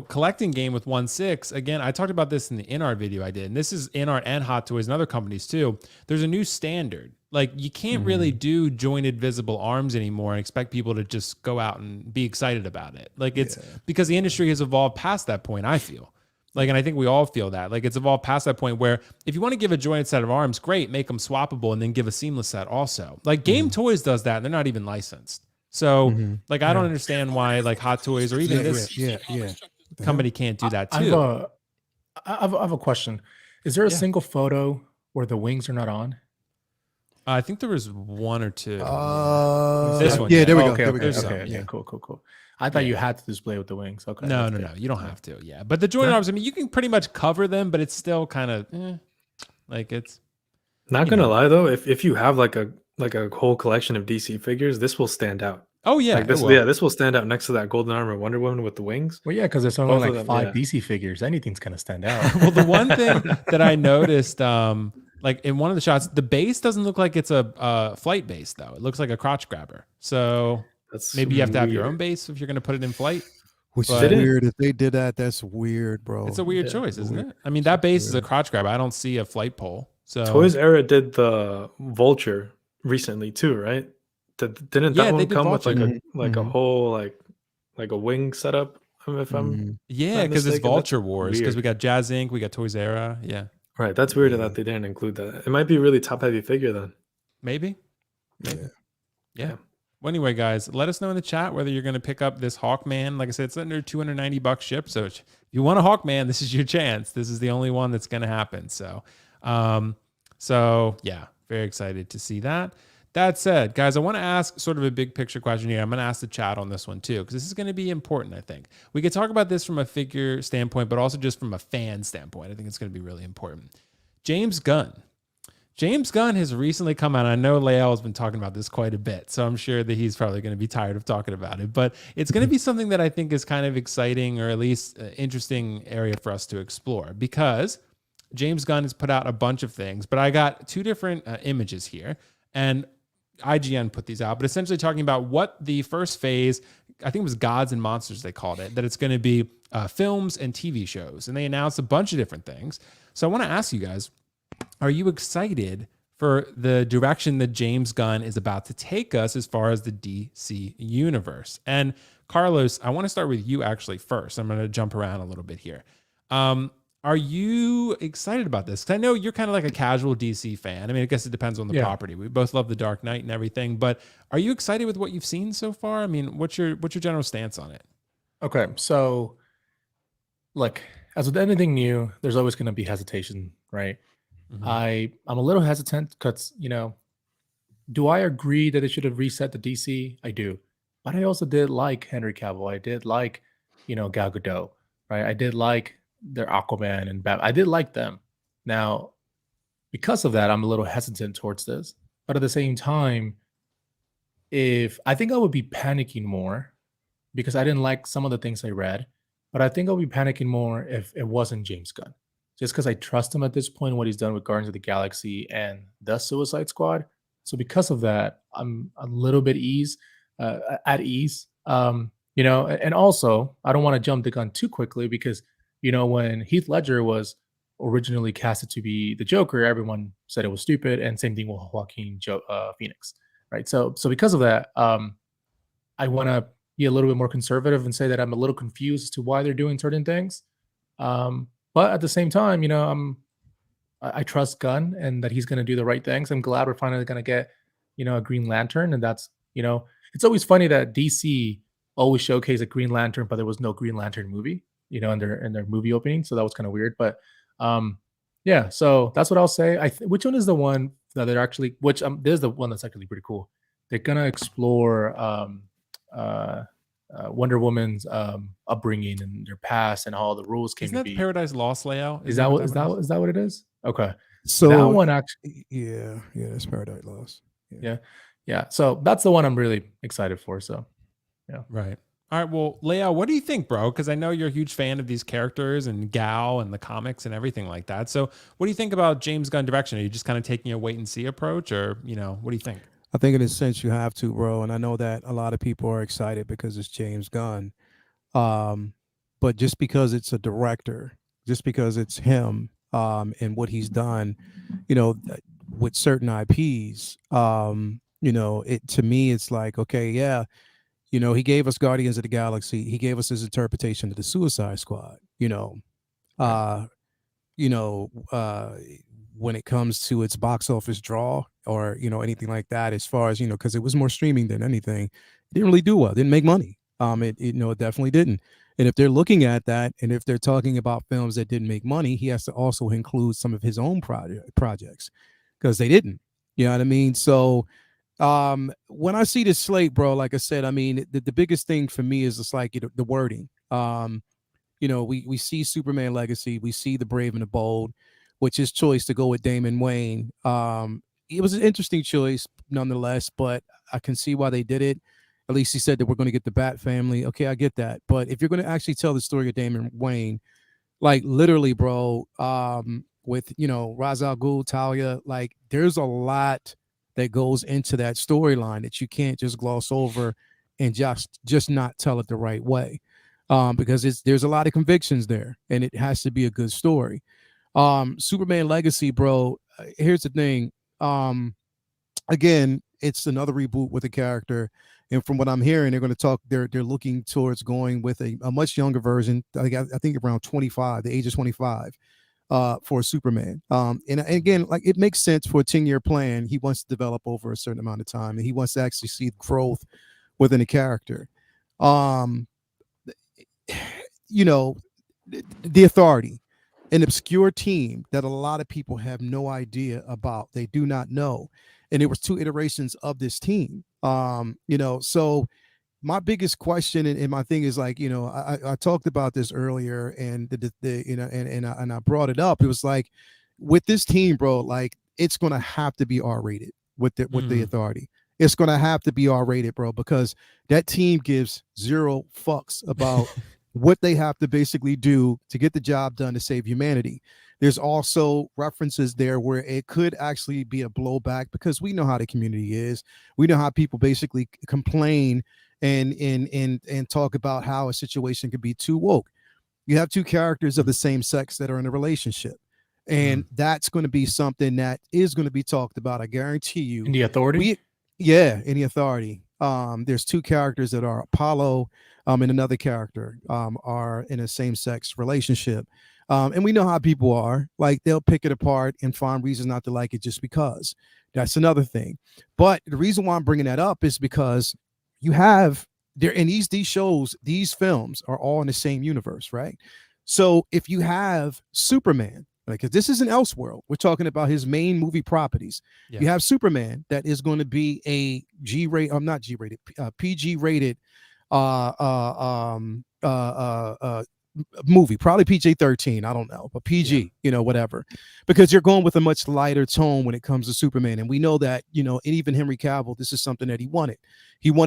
collecting game with 1/6, again, I talked about this in the InArt video I did, and this is InArt and Hot Toys and other companies too. There's a new standard. Like you can't really do jointed visible arms anymore and expect people to just go out and be excited about it. Like it's because the industry has evolved past that point, I feel. Like, and I think we all feel that. Like it's evolved past that point where if you want to give a jointed set of arms, great, make them swappable and then give a seamless set also. Like Game Toys does that and they're not even licensed. So like I don't understand why like Hot Toys or even this company can't do that too. I have a question. Is there a single photo where the wings are not on? I think there was one or two. This one. Yeah, there we go. Okay, cool. I thought you had to display with the wings. Okay. No. You don't have to. Yeah. But the jointed arms, I mean, you can pretty much cover them, but it's still kind of like it's not gonna lie though, if you have like a whole collection of DC figures, this will stand out. Oh yeah. Like this will stand out next to that Golden Armor Wonder Woman with the wings. Well, yeah, because there's only like 5 DC figures. Anything's gonna stand out. Well, the one thing that I noticed, like in one of the shots, the base doesn't look like it's a flight base though. It looks like a crotch grabber. So maybe you have to have your own base if you're going to put it in flight. Which is weird. If they did that, that's weird, bro. It's a weird choice, isn't it? I mean, that base is a crotch grabber. I don't see a flight pole. So Toys R Us did the Vulture recently too, right? Didn't that one come with like a whole like a wing setup? If I'm because it's Vulture Wars. Because we got Jazz Inc., we got Toys R Us. Yeah. Right, that's weird that they didn't include that. It might be a really top-heavy figure then. Maybe. Yeah. Well, anyway, guys, let us know in the chat whether you're going to pick up this Hawkman. Like I said, it's under $290 shipped. So if you want a Hawkman, this is your chance. This is the only one that's going to happen. So, yeah, very excited to see that. That said, guys, I want to ask sort of a big picture question here. I'm going to ask the chat on this one too, because this is going to be important, I think. We could talk about this from a figure standpoint, but also just from a fan standpoint. I think it's going to be really important. James Gunn James Gunn has recently come out. I know Lael has been talking about this quite a bit, so I'm sure that he's probably going to be tired of talking about it. But it's going to be something that I think is kind of exciting, or at least interesting area for us to explore, because James Gunn has put out a bunch of things. But I got two different images here, and IGN put these out, but essentially talking about what the first phase, I think it was Gods and Monsters they called it, that it's going to be films and TV shows. And they announced a bunch of different things. So I want to ask you guys, are you excited for the direction that James Gunn is about to take us as far as the DC universe? And Carlos, I want to start with you actually first. I'm going to jump around a little bit here. Are you excited about this? Because I know you're kind of like a casual DC fan. I mean, I guess it depends on the property. We both love The Dark Knight and everything, but are you excited with what you've seen so far? I mean, what's your general stance on it? Okay, so like as with anything new, there's always going to be hesitation, right? Mm-hmm. I'm a little hesitant because, you know, do I agree that it should have reset the DC? I do, but I also did like Henry Cavill. I did like, you know, Gal Gadot, right? I did like their Aquaman and Batman. I did like them. Now, because of that, I'm a little hesitant towards this. But at the same time, if I think I would be panicking more because I didn't like some of the things I read, but I think I'll be panicking more if it wasn't James Gunn. Just because I trust him at this point, what he's done with Guardians of the Galaxy and the Suicide Squad. So because of that, I'm a little bit at ease. You know, and also I don't want to jump the gun too quickly because, you know, when Heath Ledger was originally casted to be the Joker, everyone said it was stupid, and same thing with Joaquin Phoenix, right? So because of that, I want to be a little bit more conservative and say that I'm a little confused as to why they're doing certain things. But at the same time, you know, I trust Gunn and that he's going to do the right things. I'm glad we're finally going to get, you know, a Green Lantern, and that's, you know, it's always funny that DC always showcase a Green Lantern, but there was no Green Lantern movie, you know, in their movie opening, so that was kind of weird. But yeah, so that's what I'll say. Which one is the one that they're actually? There's the one that's actually pretty cool. They're gonna explore Wonder Woman's upbringing and their past and how all the rules came Isn't to that be. Paradise Lost layout? Is that what it is? Okay, So that one actually, yeah, it's Paradise Lost. yeah. So that's the one I'm really excited for. So yeah, right. All right. Well, Leo, what do you think, bro? Because I know you're a huge fan of these characters and Gal and the comics and everything like that. So what do you think about James Gunn direction? Are you just kind of taking a wait and see approach, or, you know, what do you think? I think in a sense you have to, bro. And I know that a lot of people are excited because it's James Gunn. But just because it's a director, just because it's him, and what he's done, you know, with certain IPs, you know, to me, it's like, okay, yeah, you know, he gave us Guardians of the Galaxy. He gave us his interpretation of the Suicide Squad, you know, when it comes to its box office draw or, you know, anything like that, as far as, you know, because it was more streaming than anything, it didn't really do well, didn't make money. It definitely didn't. And if they're looking at that, and if they're talking about films that didn't make money, he has to also include some of his own projects, because they didn't, you know what I mean? So when I see this slate, bro, like I said, I mean, the biggest thing for me is just like, you know, the wording. You know, we see Superman Legacy, we see The Brave and the Bold, which is choice to go with Damon Wayne. It was an interesting choice nonetheless, but I can see why they did it. At least he said that we're going to get the Bat family. Okay, I get that. But if you're going to actually tell the story of Damon Wayne, like literally, bro, with, you know, Ra's al Ghul, Talia, like there's a lot that goes into that storyline that you can't just gloss over and just not tell it the right way, because there's a lot of convictions there, and it has to be a good story. Superman Legacy, bro, here's the thing. Again, it's another reboot with a character, and from what I'm hearing, they're looking towards going with a much younger version. I think around 25, the age of 25. For Superman. And again, like it makes sense for a 10-year plan. He wants to develop over a certain amount of time, and he wants to actually see growth within a character. You know, the Authority, an obscure team that a lot of people have no idea about. They do not know. And there was 2 iterations of this team. You know, so my biggest question and my thing is like, you know, I talked about this earlier, and you know, and I brought it up. It was like with this team, bro, like it's going to have to be R-rated with the Authority. It's going to have to be R-rated, bro, because that team gives zero fucks about what they have to basically do to get the job done to save humanity. There's also references there where it could actually be a blowback, because we know how the community is. We know how people basically complain and talk about how a situation could be too woke. You have two characters of the same sex that are in a relationship. And that's going to be something that is going to be talked about. I guarantee you. In the Authority? In the Authority. There's two characters that are Apollo and another character are in a same-sex relationship. And we know how people are. Like, they'll pick it apart and find reasons not to like it just because. That's another thing. But the reason why I'm bringing that up is because you have there in these shows, these films are all in the same universe, right? So if you have Superman, like, this is an Elseworld, we're talking about his main movie properties. Yeah. You have Superman that is going to be a PG-rated movie, probably PG-13, I don't know, but PG, whatever, because you're going with a much lighter tone when it comes to Superman. And we know that, and even Henry Cavill, this is something that he wanted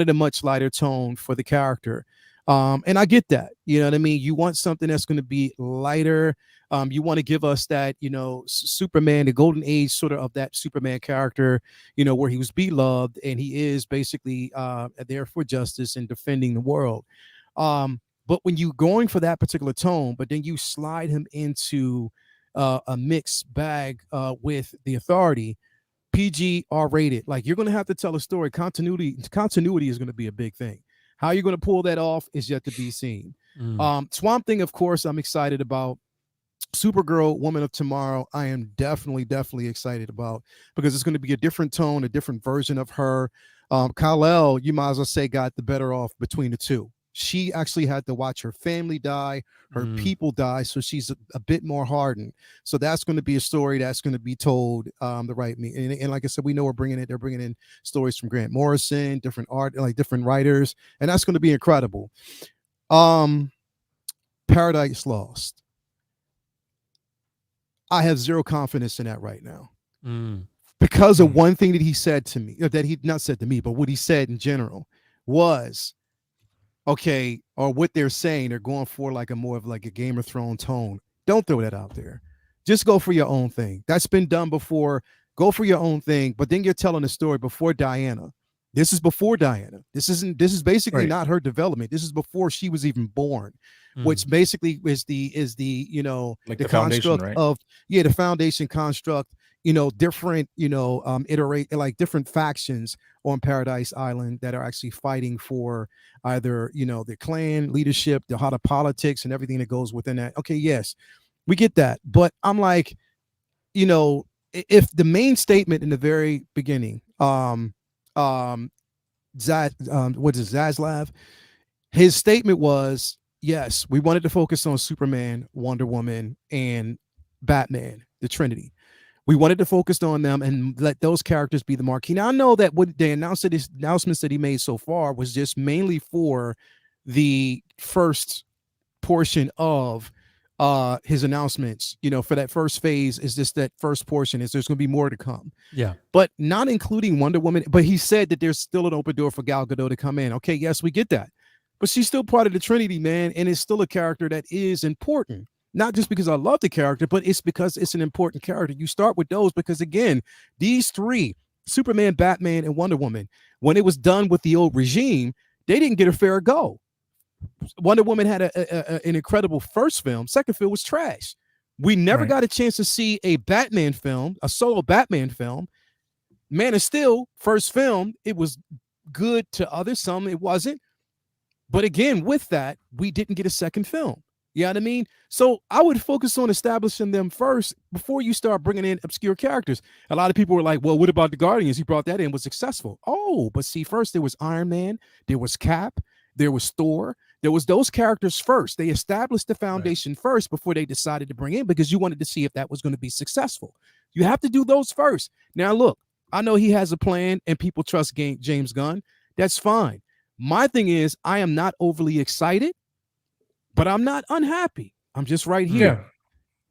a much lighter tone for the character. And I get that, you know what I mean? You want something that's going to be lighter. You want to give us that, Superman, the golden age sort of that Superman character, where he was beloved and he is basically there for justice and defending the world. But when you're going for that particular tone, but then you slide him into a mixed bag with the Authority, PG, R-rated, like, you're going to have to tell a story. Continuity is going to be a big thing. How you're going to pull that off is yet to be seen. Swamp Thing, of course, I'm excited about. Supergirl, Woman of Tomorrow, I am definitely excited about, because it's going to be a different tone, a different version of her. Kal-El, you might as well say, got the better off between the two. She actually had to watch her family die, her people die, so she's a bit more hardened. So that's going to be a story that's going to be told the right me. And like I said, we know they're bringing in stories from Grant Morrison, different writers, and that's going to be incredible. Paradise Lost. I have zero confidence in that right now. Because of one thing that he said to me, that he not said to me, but what he said in general was, okay, or what they're saying, they're going for like a more of like a Game of Thrones tone. Don't throw that out there. Just go for your own thing. That's been done before. Go for your own thing. But then you're telling a story before Diana. This is before Diana. This is basically not her development. This is before she was even born, which basically is the like the construct right? of the foundation construct, different, iterate like different factions on Paradise Island that are actually fighting for either, the clan leadership, the how the politics and everything that goes within that. Okay, yes, we get that. But I'm like, if the main statement in the very beginning, Zaslav, his statement was, yes, we wanted to focus on Superman, Wonder Woman, and Batman, the Trinity. We wanted to focus on them and let those characters be the marquee. Now, I know that what they announcements that he made so far was just mainly for the first portion of his announcements, for that first phase. Is just that first portion. Is there's going to be more to come. Yeah, but not including Wonder Woman. But he said that there's still an open door for Gal Gadot to come in. Okay, yes, we get that, but she's still part of the Trinity, man, and it's still a character that is important. Not just because I love the character, but it's because it's an important character. You start with those because, again, these three, Superman, Batman, and Wonder Woman, when it was done with the old regime, they didn't get a fair go. Wonder Woman had an incredible first film. Second film was trash. We never got a chance to see a Batman film, a solo Batman film. Man of Steel, first film, it was good to others. Some it wasn't. But again, with that, we didn't get a second film. You know what I mean? So I would focus on establishing them first before you start bringing in obscure characters. A lot of people were like, well, what about the Guardians? He brought that in, was successful. Oh, but see, first there was Iron Man, there was Cap, there was Thor. There was those characters first. They established the foundation first before they decided to bring in, because you wanted to see if that was going to be successful. You have to do those first. Now, look, I know he has a plan and people trust James Gunn. That's fine. My thing is, I am not overly excited, but I'm not unhappy. I'm just right here.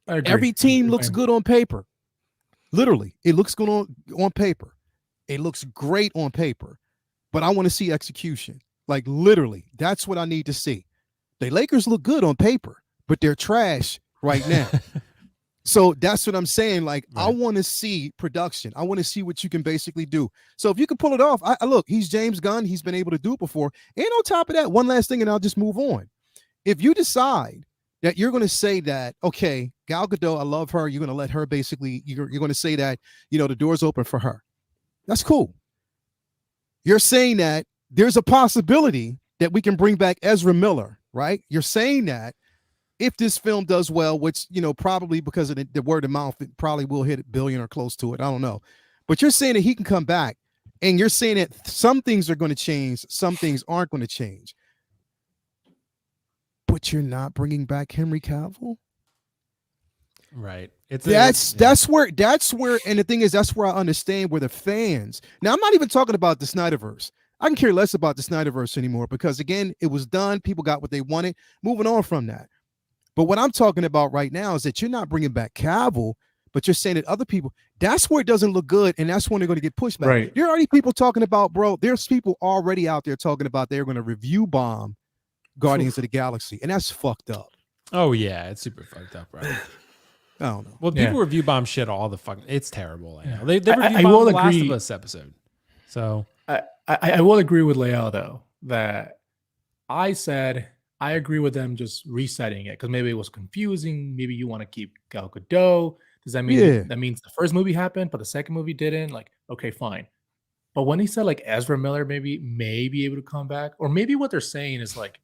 Yeah, I agree. Every team looks good on paper. Literally, it looks good on paper. It looks great on paper, but I want to see execution. Like literally, that's what I need to see. The Lakers look good on paper, but they're trash right now. So that's what I'm saying. Like, right. I want to see production. I want to see what you can basically do. So if you can pull it off, I look, he's James Gunn. He's been able to do it before. And on top of that, one last thing, and I'll just move on. If you decide that you're going to say that, okay, Gal Gadot, I love her. You're going to let her basically, you're going to say that, the door's open for her. That's cool. You're saying that there's a possibility that we can bring back Ezra Miller, right? You're saying that if this film does well, which, probably because of the word of mouth, it probably will hit $1 billion or close to it. I don't know. But you're saying that he can come back, and you're saying that some things are going to change, some things aren't going to change. But you're not bringing back Henry Cavill? Right. That's where, and the thing is, that's where I understand where the fans. Now, I'm not even talking about the Snyderverse. I can care less about the Snyderverse anymore because, again, it was done. People got what they wanted. Moving on from that. But what I'm talking about right now is that you're not bringing back Cavill, but you're saying that other people, that's where it doesn't look good, and that's when they're going to get pushed back. Right. There are already people talking about, bro, there's people already out there talking about they're going to review bomb Guardians of the Galaxy, and that's fucked up. Oh, yeah, it's super fucked up, right? I don't know. Well, people review bomb shit all the fucking, it's terrible. I know. They review bomb the Last of Us episode. So I will agree with Leal, though, that I said I agree with them just resetting it because maybe it was confusing. Maybe you want to keep Gal Gadot. Does that mean that means the first movie happened, but the second movie didn't? Like, okay, fine. But when he said like Ezra Miller may be able to come back, or maybe what they're saying is like,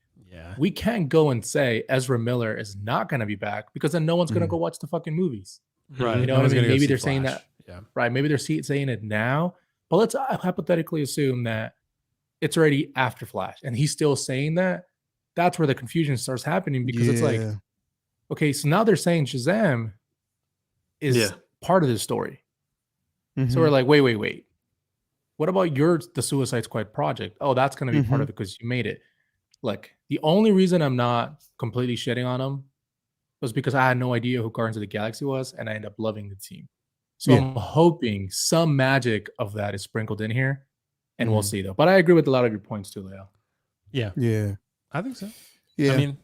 we can't go and say Ezra Miller is not going to be back because then no one's going to go watch the fucking movies. Right. You know what I mean? Maybe they're saying that. Yeah. Right. Maybe they're saying it now, but let's hypothetically assume that it's already after Flash and he's still saying that. That's where the confusion starts happening because it's like, okay, so now they're saying Shazam is part of this story. Mm-hmm. So we're like, wait. What about the Suicide Squad project? Oh, that's going to be part of it because you made it. Like, the only reason I'm not completely shitting on them was because I had no idea who Guardians of the Galaxy was, and I ended up loving the team. So I'm hoping some magic of that is sprinkled in here, and we'll see, though. But I agree with a lot of your points, too, Leo. Yeah. I think so. Yeah. I mean,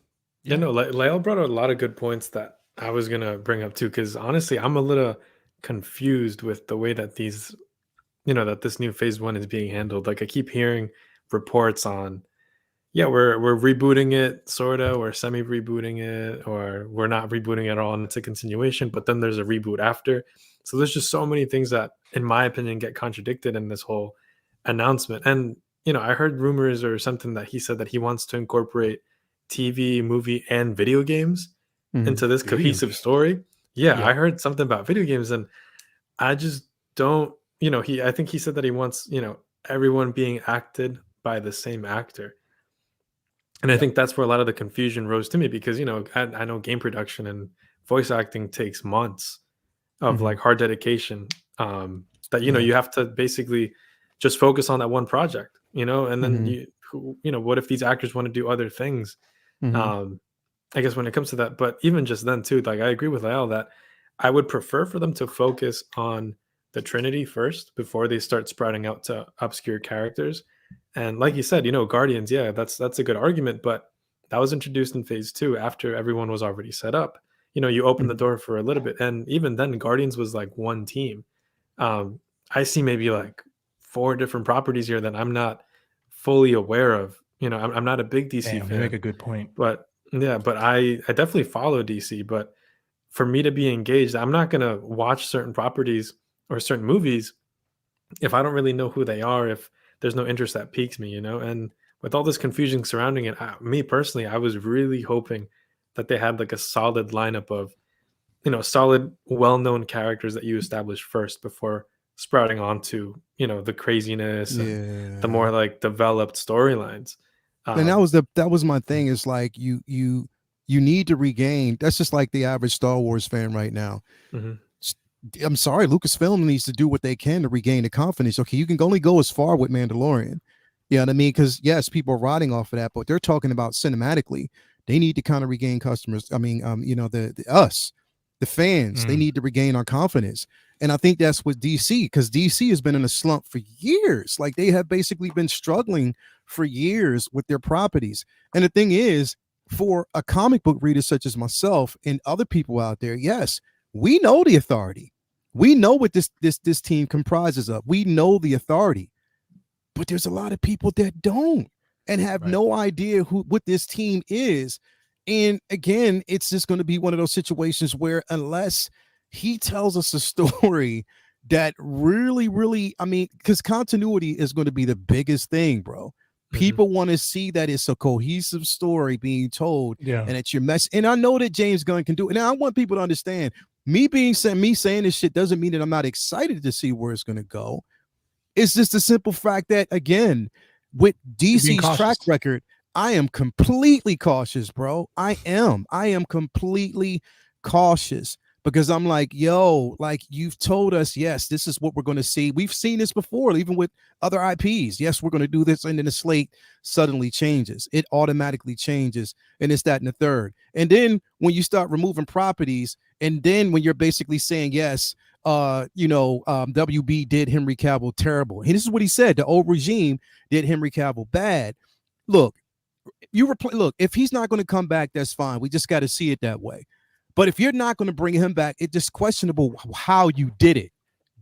Leo brought a lot of good points that I was going to bring up, too, because honestly, I'm a little confused with the way that these, that this new phase 1 is being handled. Like, I keep hearing reports on, we're rebooting it, sort of, we're semi-rebooting it, or we're not rebooting it at all, and it's a continuation, but then there's a reboot after. So there's just so many things that, in my opinion, get contradicted in this whole announcement. And, I heard rumors or something that he said that he wants to incorporate TV, movie, and video games into this cohesive story. I heard something about video games, and I just don't, I think he said that he wants, everyone being acted by the same actor. And I think that's where a lot of the confusion rose to me because, I know game production and voice acting takes months of like hard dedication that, you have to basically just focus on that one project, and then, what if these actors want to do other things? I guess when it comes to that, but even just then too, like I agree with Lyle that I would prefer for them to focus on the Trinity first before they start sprouting out to obscure characters. And like you said, Guardians, that's a good argument, but that was introduced in phase 2 after everyone was already set up. You open the door for a little bit, and even then Guardians was like one team. I see maybe like 4 different properties here that I'm not fully aware of. I'm not a big DC fan. You make a good point. But I definitely follow DC, but for me to be engaged, I'm not going to watch certain properties or certain movies if I don't really know who they are, if there's no interest that piques me, and with all this confusion surrounding it, me personally, I was really hoping that they had like a solid lineup of, solid, well-known characters that you establish first before sprouting onto, the craziness and the more like developed storylines. And that was my thing. Is like you need to regain. That's just like the average Star Wars fan right now. I'm sorry, Lucasfilm needs to do what they can to regain the confidence. Okay, you can only go as far with Mandalorian. You know what I mean? Because yes, people are riding off of that, but they're talking about cinematically. They need to kind of regain customers. I mean, the fans, they need to regain our confidence. And I think that's what DC, because DC has been in a slump for years. Like they have basically been struggling for years with their properties. And the thing is, for a comic book reader such as myself and other people out there, yes, we know the authority. We know what this team comprises of. We know the authority. But there's a lot of people that don't and have no idea what this team is. And again, it's just going to be one of those situations where unless he tells us a story that really, I mean, because continuity is going to be the biggest thing, bro. People want to see that it's a cohesive story being told, and it's your mess. And I know that James Gunn can do it. And I want people to understand, me saying this shit doesn't mean that I'm not excited to see where it's going to go. It's just a simple fact that, again, with DC's track record, I am completely cautious, bro. I am completely cautious because I'm like, yo, like you've told us, yes, this is what we're going to see. We've seen this before, even with other IPs. Yes, we're going to do this. And then the slate suddenly changes. It automatically changes. And it's that and the third. And then when you start removing properties, and then when you're basically saying, yes, WB did Henry Cavill terrible. And this is what he said. The old regime did Henry Cavill bad. Look, look, if he's not going to come back, that's fine. We just got to see it that way. But if you're not going to bring him back, it's just questionable how you did it.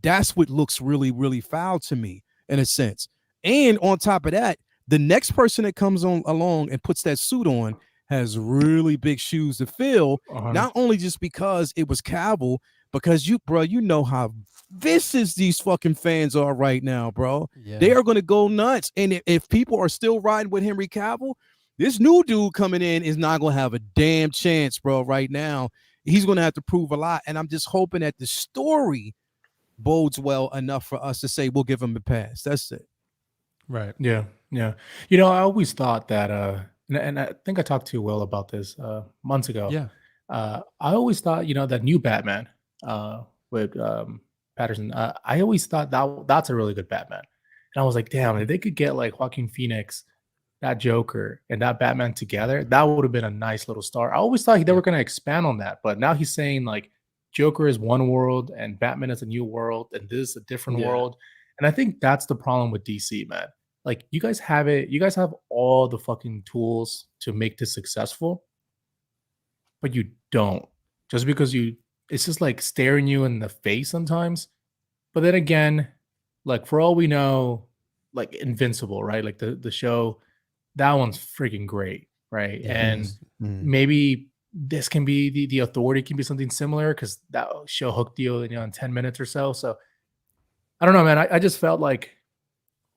That's what looks really, really foul to me in a sense. And on top of that, the next person that comes along and puts that suit on has really big shoes to fill. Not only just because it was Cavill, because you know how vicious these fucking fans are right now, bro. They are going to go nuts. And if people are still riding with Henry Cavill, this new dude coming in is not going to have a damn chance, bro. Right now, he's going to have to prove a lot. And I'm just hoping that the story bodes well enough for us to say we'll give him a pass. That's it. Right. Yeah. Yeah. You know, I always thought that, and I think I talked to Will about this months ago. Yeah. I always thought, that new Batman with Patterson, I always thought that's a really good Batman. And I was like, damn, if they could get like Joaquin Phoenix, that Joker, and that Batman together, that would have been a nice little start. I always thought they were going to expand on that, but now he's saying like Joker is one world and Batman is a new world and this is a different world. And I think that's the problem with DC, man. Like you guys have it. You guys have all the fucking tools to make this successful, but you don't. Just because it's just like staring you in the face sometimes. But then again, like for all we know, like Invincible, right? Like the show, that one's freaking great, right? And maybe this can be the Authority can be something similar because that show hooked you, in 10 minutes or so. So I don't know, man. I just felt like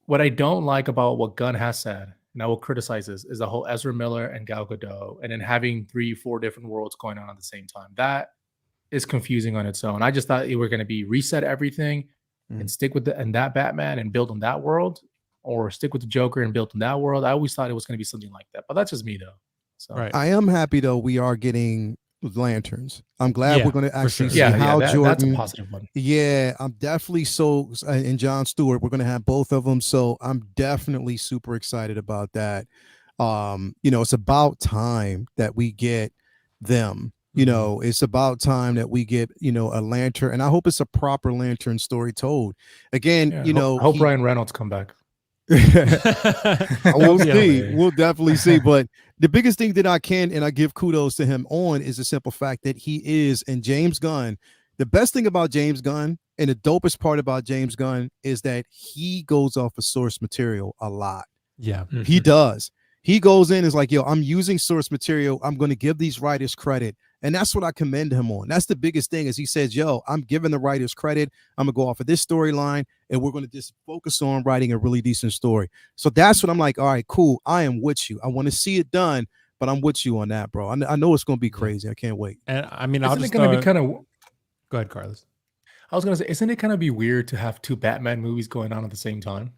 what I don't like about what Gunn has said, and I will criticize this, is the whole Ezra Miller and Gal Gadot, and then having 3-4 different worlds going on at the same time. That is confusing on its own. I just thought it were going to be reset everything and stick with that Batman and build on that world, or stick with the Joker and build on that world. I always thought it was going to be something like that, but that's just me though. So I am happy though we are getting lanterns. I'm glad we're going to actually see how Jordan. That's a positive one. Yeah, I'm definitely and John Stewart, we're going to have both of them. So I'm definitely super excited about that. It's about time that we get them. It's about time that we get, a lantern, and I hope it's a proper lantern story told. Again, I hope Ryan Reynolds come back. We'll see. We'll definitely see. But the biggest thing that I can, and I give kudos to him on, is the simple fact that he is, and James Gunn, the best thing about James Gunn and the dopest part about James Gunn is that he goes off of source material a lot. Yeah. He does. He goes in and is like, yo, I'm using source material. I'm going to give these writers credit. And that's what I commend him on. That's the biggest thing is he says, yo, I'm giving the writers credit. I'm going to go off of this storyline and we're going to just focus on writing a really decent story. So that's what I'm like. All right, cool. I am with you. I want to see it done, but I'm with you on that, bro. I know it's going to be crazy. I can't wait. And I mean, I'll just going to be kind of. Go ahead, Carlos. I was going to say, isn't it kind of be weird to have 2 Batman movies going on at the same time?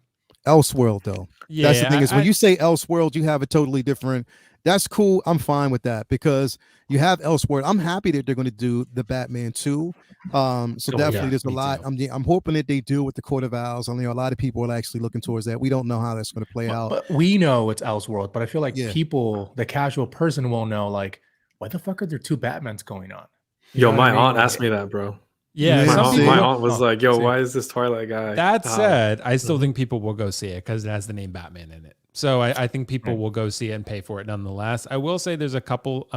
Elseworld, though. Yeah, that's the thing is when you say Elseworld, you have a totally different. That's cool. I'm fine with that because you have Elseworld. I'm happy that they're going to do the Batman 2. Definitely, there's a lot. I'm hoping that they do with the Court of Owls. I know a lot of people are actually looking towards that. We don't know how that's going to play out. But we know it's Elseworld. But I feel like people, the casual person, won't know. Like, why the fuck are there 2 Batmans going on? Yo, my aunt asked me that, bro. Yeah, Yeah, some My people. aunt was like, "Yo, see. why is this Twilight guy?" That hot?" said, I still think people will go see it because it has the name Batman in it. So I think people Right. will go see it and pay for it nonetheless. I will say there's a couple.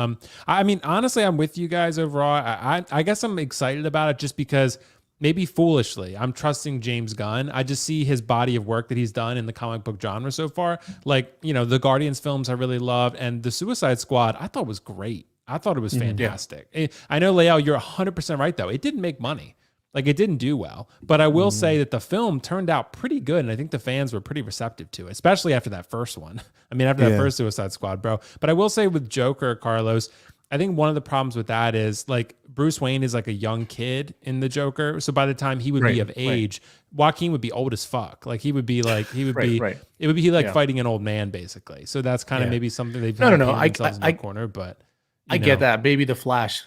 I mean, honestly, I'm with you guys overall. I guess I'm excited about it just because maybe foolishly I'm trusting James Gunn. I just see his body of work that he's done in the comic book genre so far. Like, you know, the Guardians films I really loved, and the Suicide Squad I thought was great. I thought it was fantastic. I know, Leal, you're 100% right though. It didn't make money. Like, it didn't do well, but I will say that the film turned out pretty good, and I think the fans were pretty receptive to it, especially after that first one. I mean, after that first Suicide Squad, bro. But I will say with Joker, Carlos, I think one of the problems with that is like Bruce Wayne is like a young kid in the Joker, so by the time he would be of age, Joaquin would be old as fuck. Like he would be like it would be like fighting an old man basically. So that's kind of maybe something they've no. themselves in the corner, but I get that. Maybe the Flash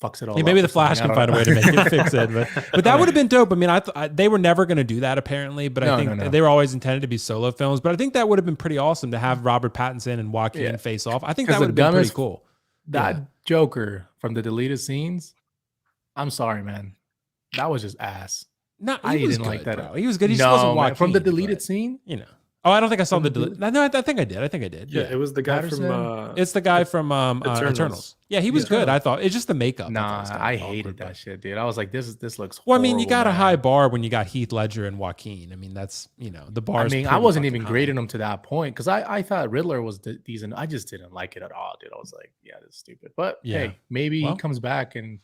fucks it all. Yeah, maybe up the Flash can find a way to make it fix it, but that would have been dope. I mean, they were never going to do that apparently, but I think they were always intended to be solo films. But I think that would have been pretty awesome to have Robert Pattinson and Joaquin face off. I think that would have been pretty cool. That Joker from the deleted scenes, I'm sorry, man, that was just ass. No, I he was didn't good, like that. Bro. He was good. He just wasn't Joaquin from the deleted scene. You know. Oh, I don't think I saw the deleted. No, I think I did. Yeah, it was the guy Patterson? from. It's the guy from Eternals. Yeah, he was good. I thought it's just the makeup. Nah, I hated that shit, dude. I was like, this looks. Well, I mean, you got man. a high bar when you got Heath Ledger and Joaquin. I mean, that's the bar. I mean, I wasn't even grading him to that point because I thought Riddler was decent. I just didn't like it at all, dude. I was like, yeah, this is stupid. But hey, maybe he comes back and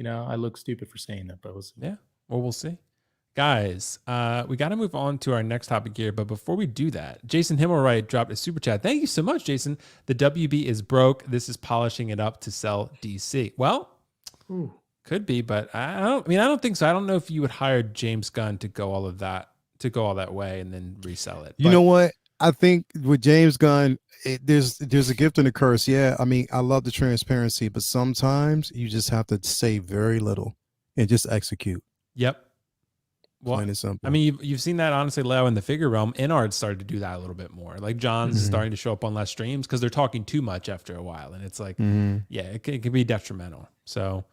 I look stupid for saying that, but we'll see. Yeah, well, we'll see. Guys, we got to move on to our next topic here. But before we do that, Jason Himmelwright dropped a super chat. Thank you so much, Jason. The WB is broke. This is polishing it up to sell DC. Well, could be, but I don't think so. I don't know if you would hire James Gunn to go all that way and then resell it. You know what? I think with James Gunn, there's a gift and a curse. Yeah, I mean, I love the transparency, but sometimes you just have to say very little and just execute. Yep. Well, I mean, you've seen that honestly, Leo, in the figure realm. Inard started to do that a little bit more. Like John's starting to show up on less streams because they're talking too much after a while, and it's like, it can be detrimental. So,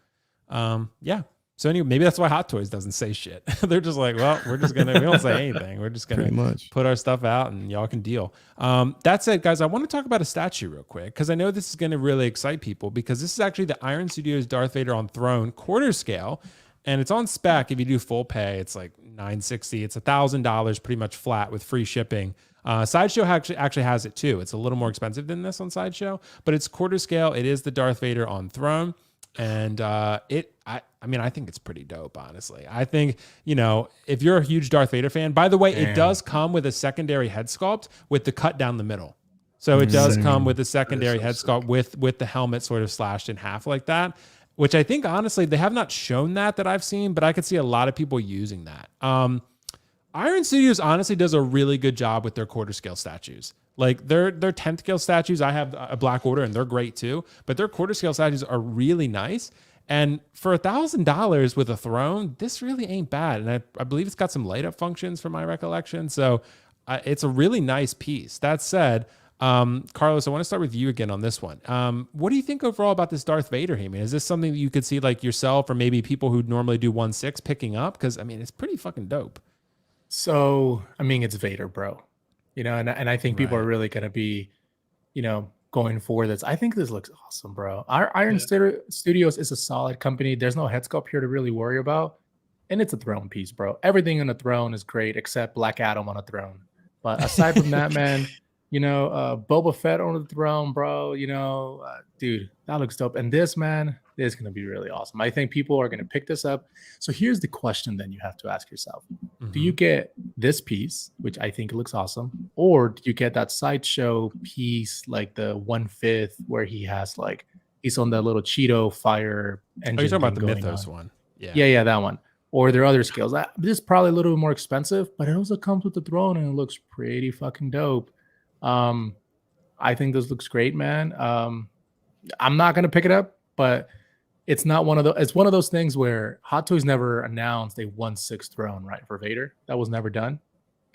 So anyway, maybe that's why Hot Toys doesn't say shit. They're just like, well, we don't say anything. We're just gonna put our stuff out and y'all can deal. That said, guys, I want to talk about a statue real quick because I know this is gonna really excite people because this is actually the Iron Studios Darth Vader on Throne quarter scale. And it's on spec. If you do full pay, it's like $960. It's $1,000 pretty much flat with free shipping. Sideshow actually has it too. It's a little more expensive than this on Sideshow, but it's quarter scale. It is the Darth Vader on Throne. And I think it's pretty dope, honestly. I think, if you're a huge Darth Vader fan, by the way, it does come with a secondary head sculpt with the cut down the middle. So it does come with a secondary head sculpt with the helmet sort of slashed in half like that. Which I think, honestly, they have not shown that I've seen, but I could see a lot of people using that. Iron Studios honestly does a really good job with their quarter scale statues. Like their 10th scale statues, I have a Black Order and they're great too, but their quarter scale statues are really nice. And for $1,000 with a throne, this really ain't bad. And I believe it's got some light up functions from my recollection. So it's a really nice piece. That said, Carlos, I want to start with you again on this one. What do you think overall about this Darth Vader? I mean, is this something that you could see like yourself or maybe people who normally do 1/6 picking up? Because I mean, it's pretty fucking dope. So, I mean, it's Vader, bro. And I think people are really going to be, going for this. I think this looks awesome, bro. Our Iron Studios is a solid company. There's no head sculpt here to really worry about. And it's a throne piece, bro. Everything on the throne is great except Black Adam on a throne. But aside from that, man, Boba Fett on the throne, bro, dude, that looks dope. And this, man, is going to be really awesome. I think people are going to pick this up. So here's the question then you have to ask yourself. Do you get this piece, which I think looks awesome, or do you get that Sideshow piece, like the 1/5 where he has he's on that little Cheeto fire engine? Oh, you're talking about the Mythos on. one. Yeah, that one. Or there are other scales. This is probably a little bit more expensive, but it also comes with the throne and it looks pretty fucking dope. I think this looks great, man. I'm not gonna pick it up, but it's not one of those. It's one of those things where Hot Toys never announced a 1/6 throne, right, for Vader. That was never done.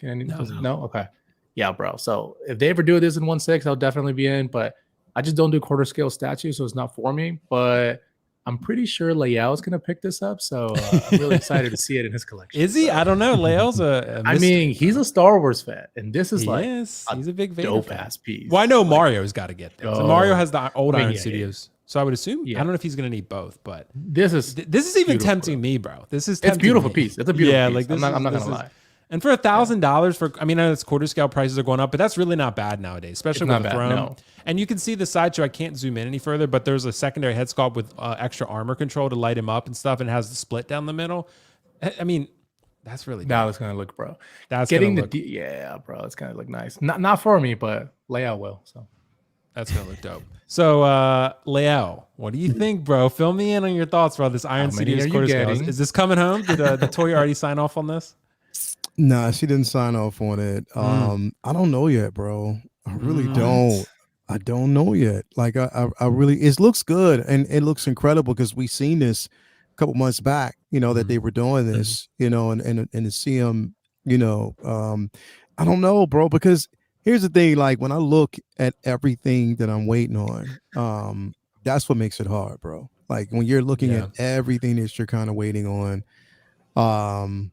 No, okay, yeah, bro. So if they ever do this in 1/6, I'll definitely be in. But I just don't do quarter scale statues, so it's not for me. But I'm pretty sure Leal's gonna pick this up, so I'm really excited to see it in his collection. Is he? So. I don't know. Leo's a I mystery, mean, he's bro. a Star Wars fan, and this is He like is. He's a big Vader dope fan. ass piece. Well, I know Like, Mario's got to get there. So Mario has the old Iron yeah. Studios, so I would assume. Yeah. I don't know if he's gonna need both, but this is even tempting me, bro. This is it's a tempting beautiful me. piece. It's a beautiful piece. Like this I'm not this gonna lie. And for $1,000 for, I mean, I know it's quarter scale prices are going up, but that's really not bad nowadays, especially with the throne. No. And you can see the Sideshow. I can't zoom in any further, but there's a secondary head sculpt with extra armor control to light him up and stuff, and it has the split down the middle. I mean, that's really Now dope. it's gonna look, bro. That's Getting gonna the look, yeah, bro. It's gonna look nice. Not for me, but Leal will. So that's gonna look dope. So, Leo, what do you think, bro? Fill me in on your thoughts, bro. This Iron many Studios are you quarter scale. getting? Is this coming home? Did the toy already sign off on this? Nah, she didn't sign off on it. I don't know yet, bro. I really don't. I don't know yet. Like I really, it looks good and it looks incredible because we seen this a couple months back, you know, that they were doing this, you know, and to see them, you know, I don't know, bro, because here's the thing, like when I look at everything that I'm waiting on, that's what makes it hard, bro. Like when you're looking at everything that you're kind of waiting on,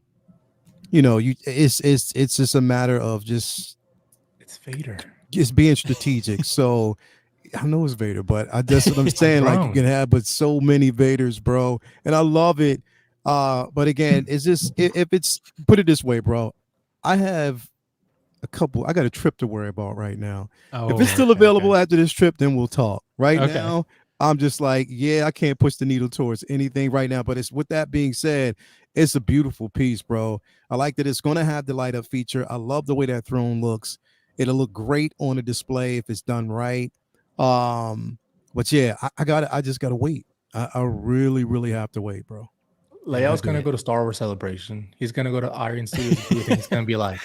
you know, it's just a matter of just Vader. Just being strategic. So I know it's Vader, but that's what I'm saying. Like you can have but so many Vaders, bro. And I love it. But again, it's just if it's put it this way, bro. I have I got a trip to worry about right now. If it's still available after this trip, then we'll talk. Right now, I'm just like, I can't push the needle towards anything right now. But it's with that being said, it's a beautiful piece, bro. I like that it's going to have the light up feature. I love the way that throne looks. It'll look great on a display if it's done right. But yeah, I just gotta wait. I really, really have to wait, bro. Leo's gonna go to Star Wars Celebration. He's gonna go to Iron Studios booth and he's gonna be like,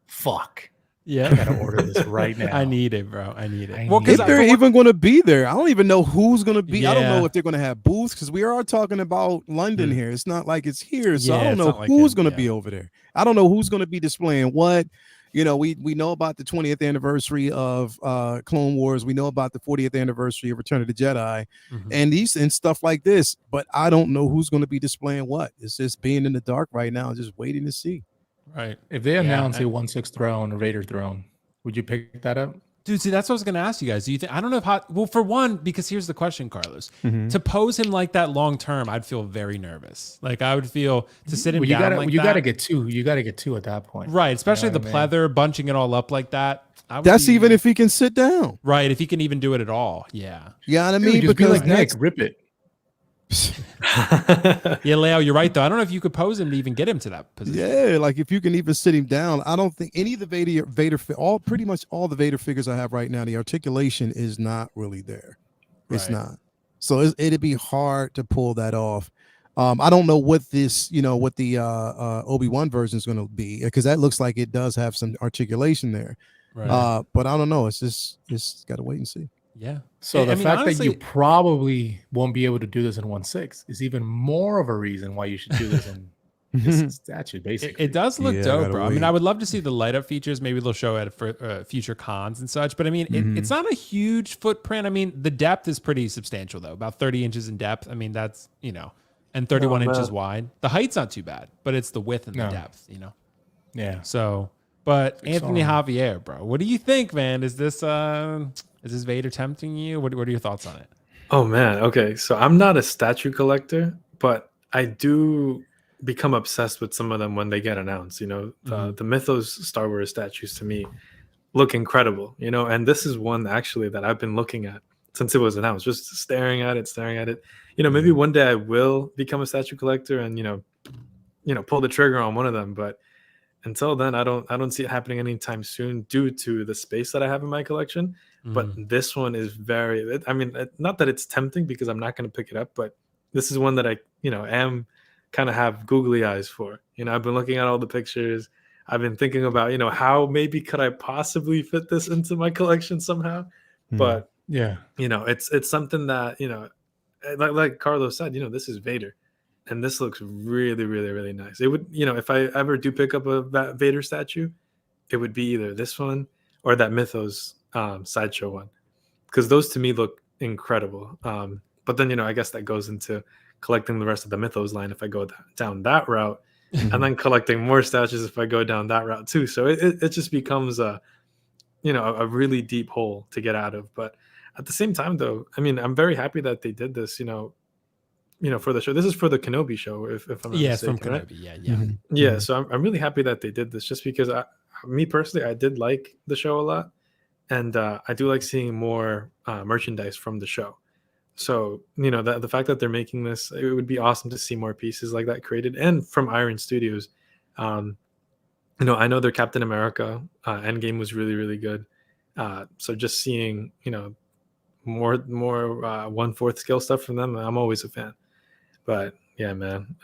fuck. Yeah, I gotta order this right now. I need it, bro. I need it. Well, because they're even going to be there. I don't even know who's going to be. I don't know if they're going to have booths because we are talking about London here. It's not like it's here, so I don't know who's going to be over there. I don't know who's going to be displaying what. You know, we know about the 20th anniversary of Clone Wars. We know about the 40th anniversary of Return of the Jedi, and stuff like this. But I don't know who's going to be displaying what. It's just being in the dark right now, just waiting to see. Right. If they announce a 1/6 throne or Vader throne, would you pick that up? Dude, see, that's what I was going to ask you guys. Do you think, I don't know if well, for one, because here's the question, Carlos, to pose him like that long term, I'd feel very nervous. Like I would feel to sit him down like that. You got to get two. You got to get two at that point. Right. Especially the pleather, bunching it all up like that. That's even if he can sit down. Right. If he can even do it at all. Yeah. Yeah, you know what I mean? Dude, because like Nick, rip it. Yeah, Leo, you're right though. I don't know if you could pose him to even get him to that position. Yeah, like if you can even sit him down. I don't think any of the Vader pretty much all the Vader figures I have right now, the articulation is not really there. It's not. So it'd be hard to pull that off. I don't know what this, what the Obi-Wan version is going to be, because that looks like it does have some articulation there. Right. But I don't know. It's just got to wait and see. Yeah. So the fact that you probably won't be able to do this in 1/6 is even more of a reason why you should do this in this statue, basically. It does look dope, bro. I mean, I would love to see the light up features. Maybe they'll show it for future cons and such. But I mean, it's not a huge footprint. I mean, the depth is pretty substantial, though. About 30 inches in depth. I mean, that's, and 31 inches wide. The height's not too bad, but it's the width and the depth, Yeah. So, but Anthony Javier, bro, what do you think, man? Is this Vader tempting you? What are your thoughts on it? Oh man, okay. So I'm not a statue collector, but I do become obsessed with some of them when they get announced. The Mythos Star Wars statues to me look incredible. And this is one actually that I've been looking at since it was announced, just staring at it. Maybe one day I will become a statue collector and pull the trigger on one of them, but until then, I don't see it happening anytime soon due to the space that I have in my collection. But this one is not that it's tempting because I'm not going to pick it up, but this is one that I, am kind of have googly eyes for. I've been looking at all the pictures. I've been thinking about, how maybe could I possibly fit this into my collection somehow? But yeah, it's something that, like Carlos said, this is Vader. And this looks really, really, really nice. It would, if I ever do pick up a Vader statue, it would be either this one or that Mythos Sideshow one, because those to me look incredible. But But then, I guess that goes into collecting the rest of the Mythos line if I go down that route, and then collecting more statues if I go down that route too. So it just becomes a really deep hole to get out of. But at the same time, though, I mean, I'm very happy that they did this, for the show. This is for the Kenobi show, if I'm not mistaken, from right? Kenobi. Yeah. So I'm really happy that they did this, just because me personally, I did like the show a lot, and I do like seeing more merchandise from the show. So the fact that they're making this, it would be awesome to see more pieces like that created, and from Iron Studios. I know their Captain America Endgame was really, really good. So just seeing more 1/4 scale stuff from them, I'm always a fan. But yeah, man.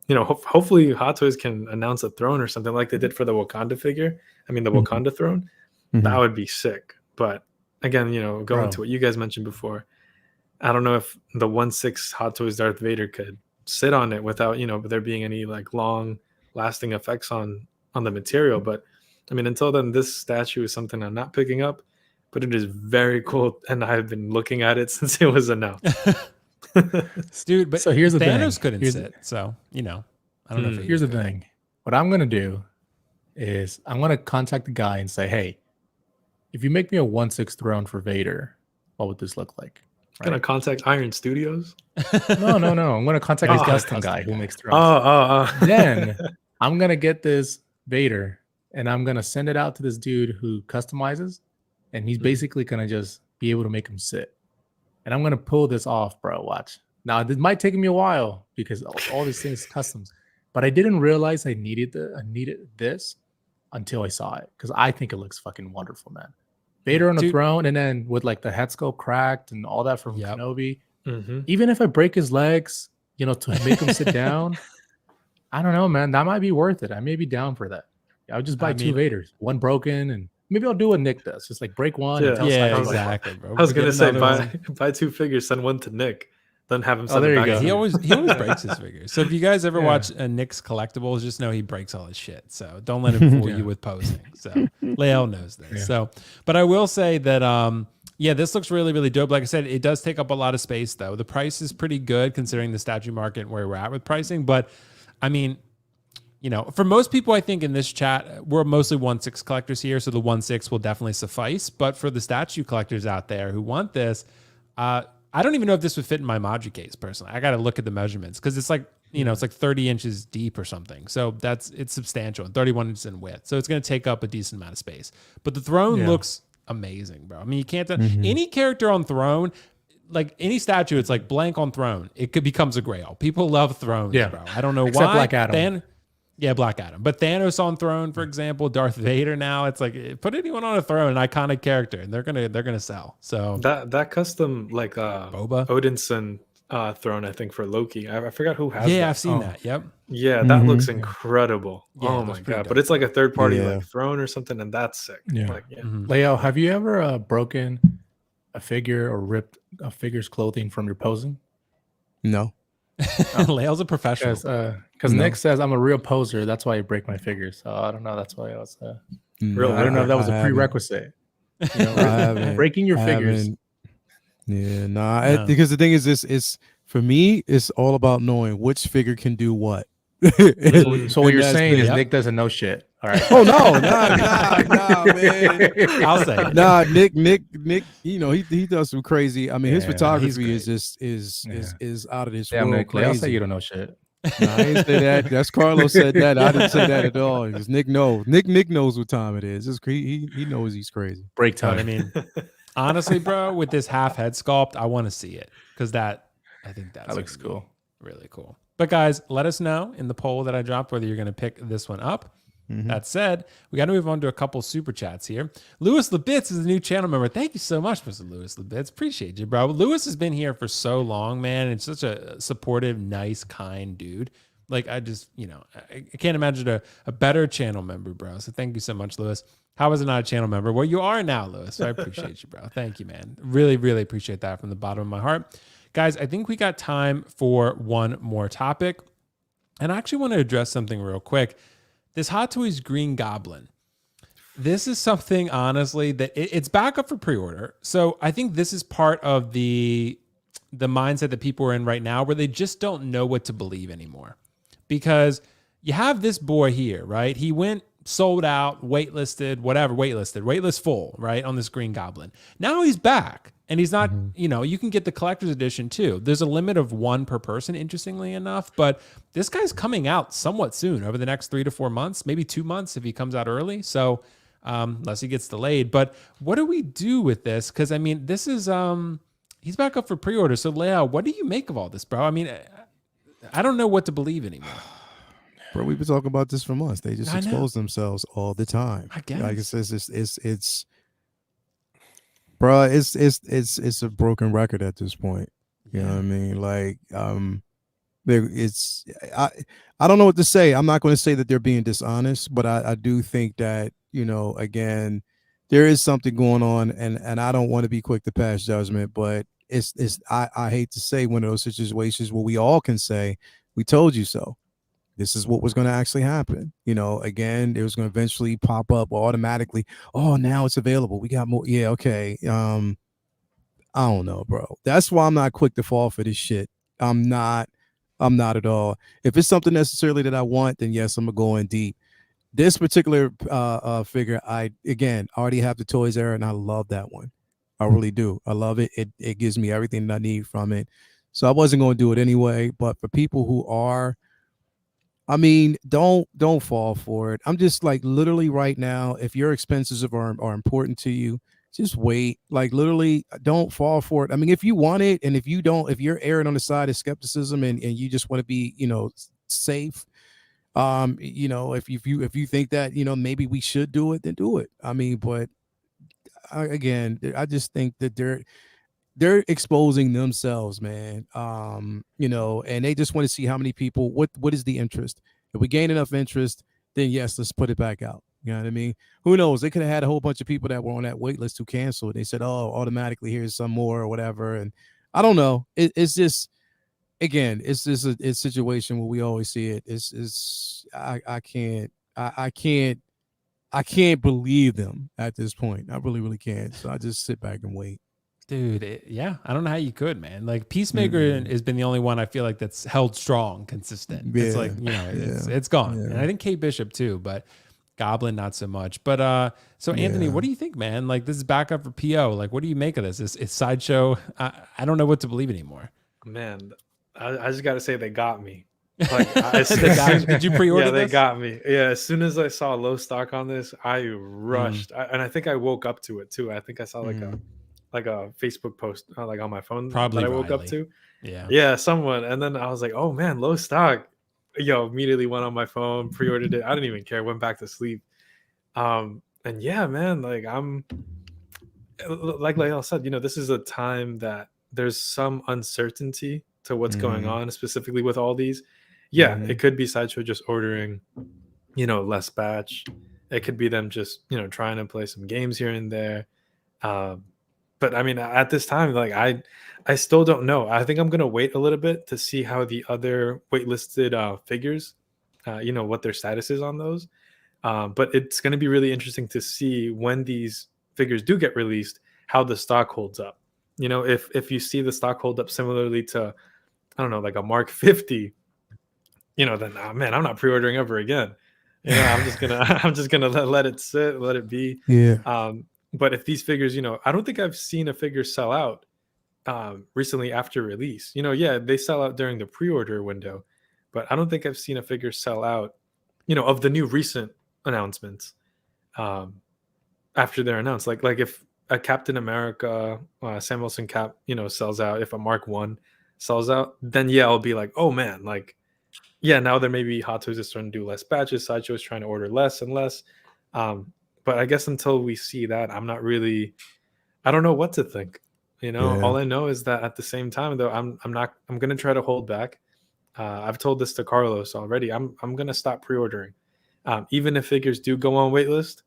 Hopefully Hot Toys can announce a throne or something like they did for the Wakanda figure. I mean, the Wakanda throne. That would be sick. But again, going to what you guys mentioned before, I don't know if the 1/6 Hot Toys Darth Vader could sit on it without, there being any like long lasting effects on the material. But I mean, until then, this statue is something I'm not picking up, but it is very cool. And I've been looking at it since it was announced. Dude, but so here's the Thanos thing. couldn't sit. So, I don't know if here's the thing. What I'm going to do is I'm going to contact the guy and say, hey, if you make me a 1/6 throne for Vader, what would this look like? Right? Gonna contact Iron Studios? No. I'm going to contact this custom guy who makes thrones. Then I'm going to get this Vader and I'm going to send it out to this dude who customizes, and he's basically going to just be able to make him sit. And I'm going to pull this off, bro. Watch. Now, this might take me a while because all these things customs, but I didn't realize I needed this until I saw it, because I think it looks fucking wonderful, man. Vader on the throne, and then with like the head sculpt cracked and all that from Kenobi. Even if I break his legs, to make him sit down, I don't know, man. That might be worth it. I may be down for that. I'll just buy two Vaders, one broken, and maybe I'll do what Nick does. Just like break one. Yeah, exactly, bro. I was gonna say buy two figures, send one to Nick, then have him send it back. He always breaks his figures. So if you guys ever watch Nick's collectibles, just know he breaks all his shit. So don't let him fool you with posing. So Lael knows this. Yeah. So, but I will say that this looks really, really dope. Like I said, it does take up a lot of space though. The price is pretty good considering the statue market and where we're at with pricing. But I mean, for most people, I think in this chat, we're mostly 1/6 collectors here, so the 1/6 will definitely suffice. But for the statue collectors out there who want this, I don't even know if this would fit in my Maji case personally. I got to look at the measurements because it's like, it's like 30 inches deep or something. So it's substantial, and 31 inches in width. So it's going to take up a decent amount of space. But the throne looks amazing, bro. I mean, you can't any character on throne, like any statue, it's like blank on throne. It becomes a grail. People love thrones, bro. I don't know except why. Black Adam. Black Adam. But Thanos on throne, for example, Darth Vader now, it's like put anyone on a throne, an iconic character, and they're gonna sell. So that custom like Boba Odinson throne, I think, for Loki. I forgot who has that. Yeah, I've seen that. Yep. Yeah, that looks incredible. Yeah, oh my god. But it's like a third party like throne or something, and that's sick. Yeah. Leo, have you ever broken a figure or ripped a figure's clothing from your posing? No. Lael's a professional. Because Nick says I'm a real poser. That's why I break my figures. So I don't know. That's why I was. I don't know if that was a prerequisite. Breaking your figures. Yeah, because the thing is, this for me, it's all about knowing which figure can do what. So what you're saying is Nick doesn't know shit. All right. Oh no, nah, man. I'll say it. Nah, Nick. He does some crazy. I mean, his photography is just is out of this world. Nick, crazy. I'll say you don't know shit. Nah, I didn't say that. That's Carlos said that. I didn't say that at all. Because Nick knows. Nick knows what time it is. He knows he's crazy. Break time. But I mean, honestly, bro, with this half head sculpt, I want to see it because I think that looks cool. Really cool. But guys, let us know in the poll that I dropped whether you're going to pick this one up. That said, we got to move on to a couple super chats here. Lewis Lebitz is a new channel member. Thank you so much, Mr. Lewis Lebitz. Appreciate you, bro. Lewis has been here for so long, man. And such a supportive, nice, kind dude. Like, I just, I can't imagine a better channel member, bro. So thank you so much, Lewis. How was it not a channel member? Well, you are now, Lewis. So I appreciate you, bro. Thank you, man. Really, really appreciate that from the bottom of my heart. Guys, I think we got time for one more topic. And I actually want to address something real quick. This Hot Toys Green Goblin. This is something, honestly, that it's back up for pre-order. So I think this is part of the the mindset that people are in right now where they just don't know what to believe anymore. Because you have this boy here, right? He went sold out, waitlist full, right? On this Green Goblin. Now he's back and he's not, you can get the collector's edition too. There's a limit of 1 per person, interestingly enough, but this guy's coming out somewhat soon over the next 3 to 4 months, maybe 2 months if he comes out early. So, unless he gets delayed, but what do we do with this? Cause I mean, this is, he's back up for pre-order. So Leao, what do you make of all this, bro? I mean, I don't know what to believe anymore. Bro, we've been talking about this for months. They just expose themselves all the time. I guess. Like it's bro, it's a broken record at this point. You know what I mean? Like, I don't know what to say. I'm not going to say that they're being dishonest, but I do think that, again, there is something going on, and I don't want to be quick to pass judgment, but I hate to say one of those situations where we all can say, we told you so. This is what was going to actually happen. Again, it was going to eventually pop up automatically. Oh, now it's available. We got more. Yeah, okay. I don't know, bro. That's why I'm not quick to fall for this shit. I'm not at all. If it's something necessarily that I want, then yes, I'm gonna go in deep. This particular figure, I already have the Toys era, and I love that one. I really do. I love it. It gives me everything that I need from it. So I wasn't going to do it anyway. But for people who are, I mean, don't fall for it. I'm just like, literally right now, if your expenses are important to you, just wait. Like, literally, don't fall for it. I mean, if you want it, and if you're erring on the side of skepticism and you just want to be, safe, if you think that, maybe we should do it, then do it. I mean, but I just think that they're exposing themselves, man. And they just want to see how many people, what is the interest? If we gain enough interest, then yes, let's put it back out. You know what I mean? Who knows? They could have had a whole bunch of people that were on that wait list who canceled. They said, oh, automatically here's some more or whatever. And I don't know. It's just, again, it's just a situation where we always see it. I can't believe them at this point. I really, really can't. So I just sit back and wait. Dude, I don't know how you could, man. Like, Peacemaker has been the only one I feel like that's held strong, consistent. Yeah. It's like, it's gone. Yeah. And I think Kate Bishop too, but Goblin not so much. But so Anthony, what do you think, man? Like, this is back up for PO. Like, what do you make of this? It's Sideshow. I don't know what to believe anymore. Man, I just got to say they got me. Like, did you pre-order this? Yeah, they got me. Yeah, as soon as I saw low stock on this, I rushed. And I think I woke up to it too. I think I saw like a Facebook post like on my phone probably that I woke up to. Yeah, someone. And then I was like, oh man, low stock. Immediately went on my phone, pre-ordered it. I didn't even care, went back to sleep. And yeah, man, like, I'm like I said, this is a time that there's some uncertainty to what's going on, specifically with all these. It could be Sideshow just ordering less batch. It could be them just trying to play some games here and there. But I mean, at this time, like, I still don't know. I think I'm gonna wait a little bit to see how the other waitlisted figures, what their status is on those. But it's gonna be really interesting to see when these figures do get released, how the stock holds up. If you see the stock hold up similarly to, I don't know, like a Mark 50, then man, I'm not pre-ordering ever again. I'm just gonna let it sit, let it be. Yeah. But if these figures, I don't think I've seen a figure sell out recently after release. They sell out during the pre-order window, but I don't think I've seen a figure sell out, of the new recent announcements after they're announced. Like if a Captain America Sam Wilson cap, sells out, if a Mark 1 sells out, then I'll be like, oh man, like, now there may be Hot Toys is starting to do less batches. Sideshow is trying to order less and less. But I guess until we see that, I don't know what to think. All I know is that at the same time, though, I'm going to try to hold back. I've told this to Carlos already. I'm going to stop pre-ordering. Even if figures do go on waitlist,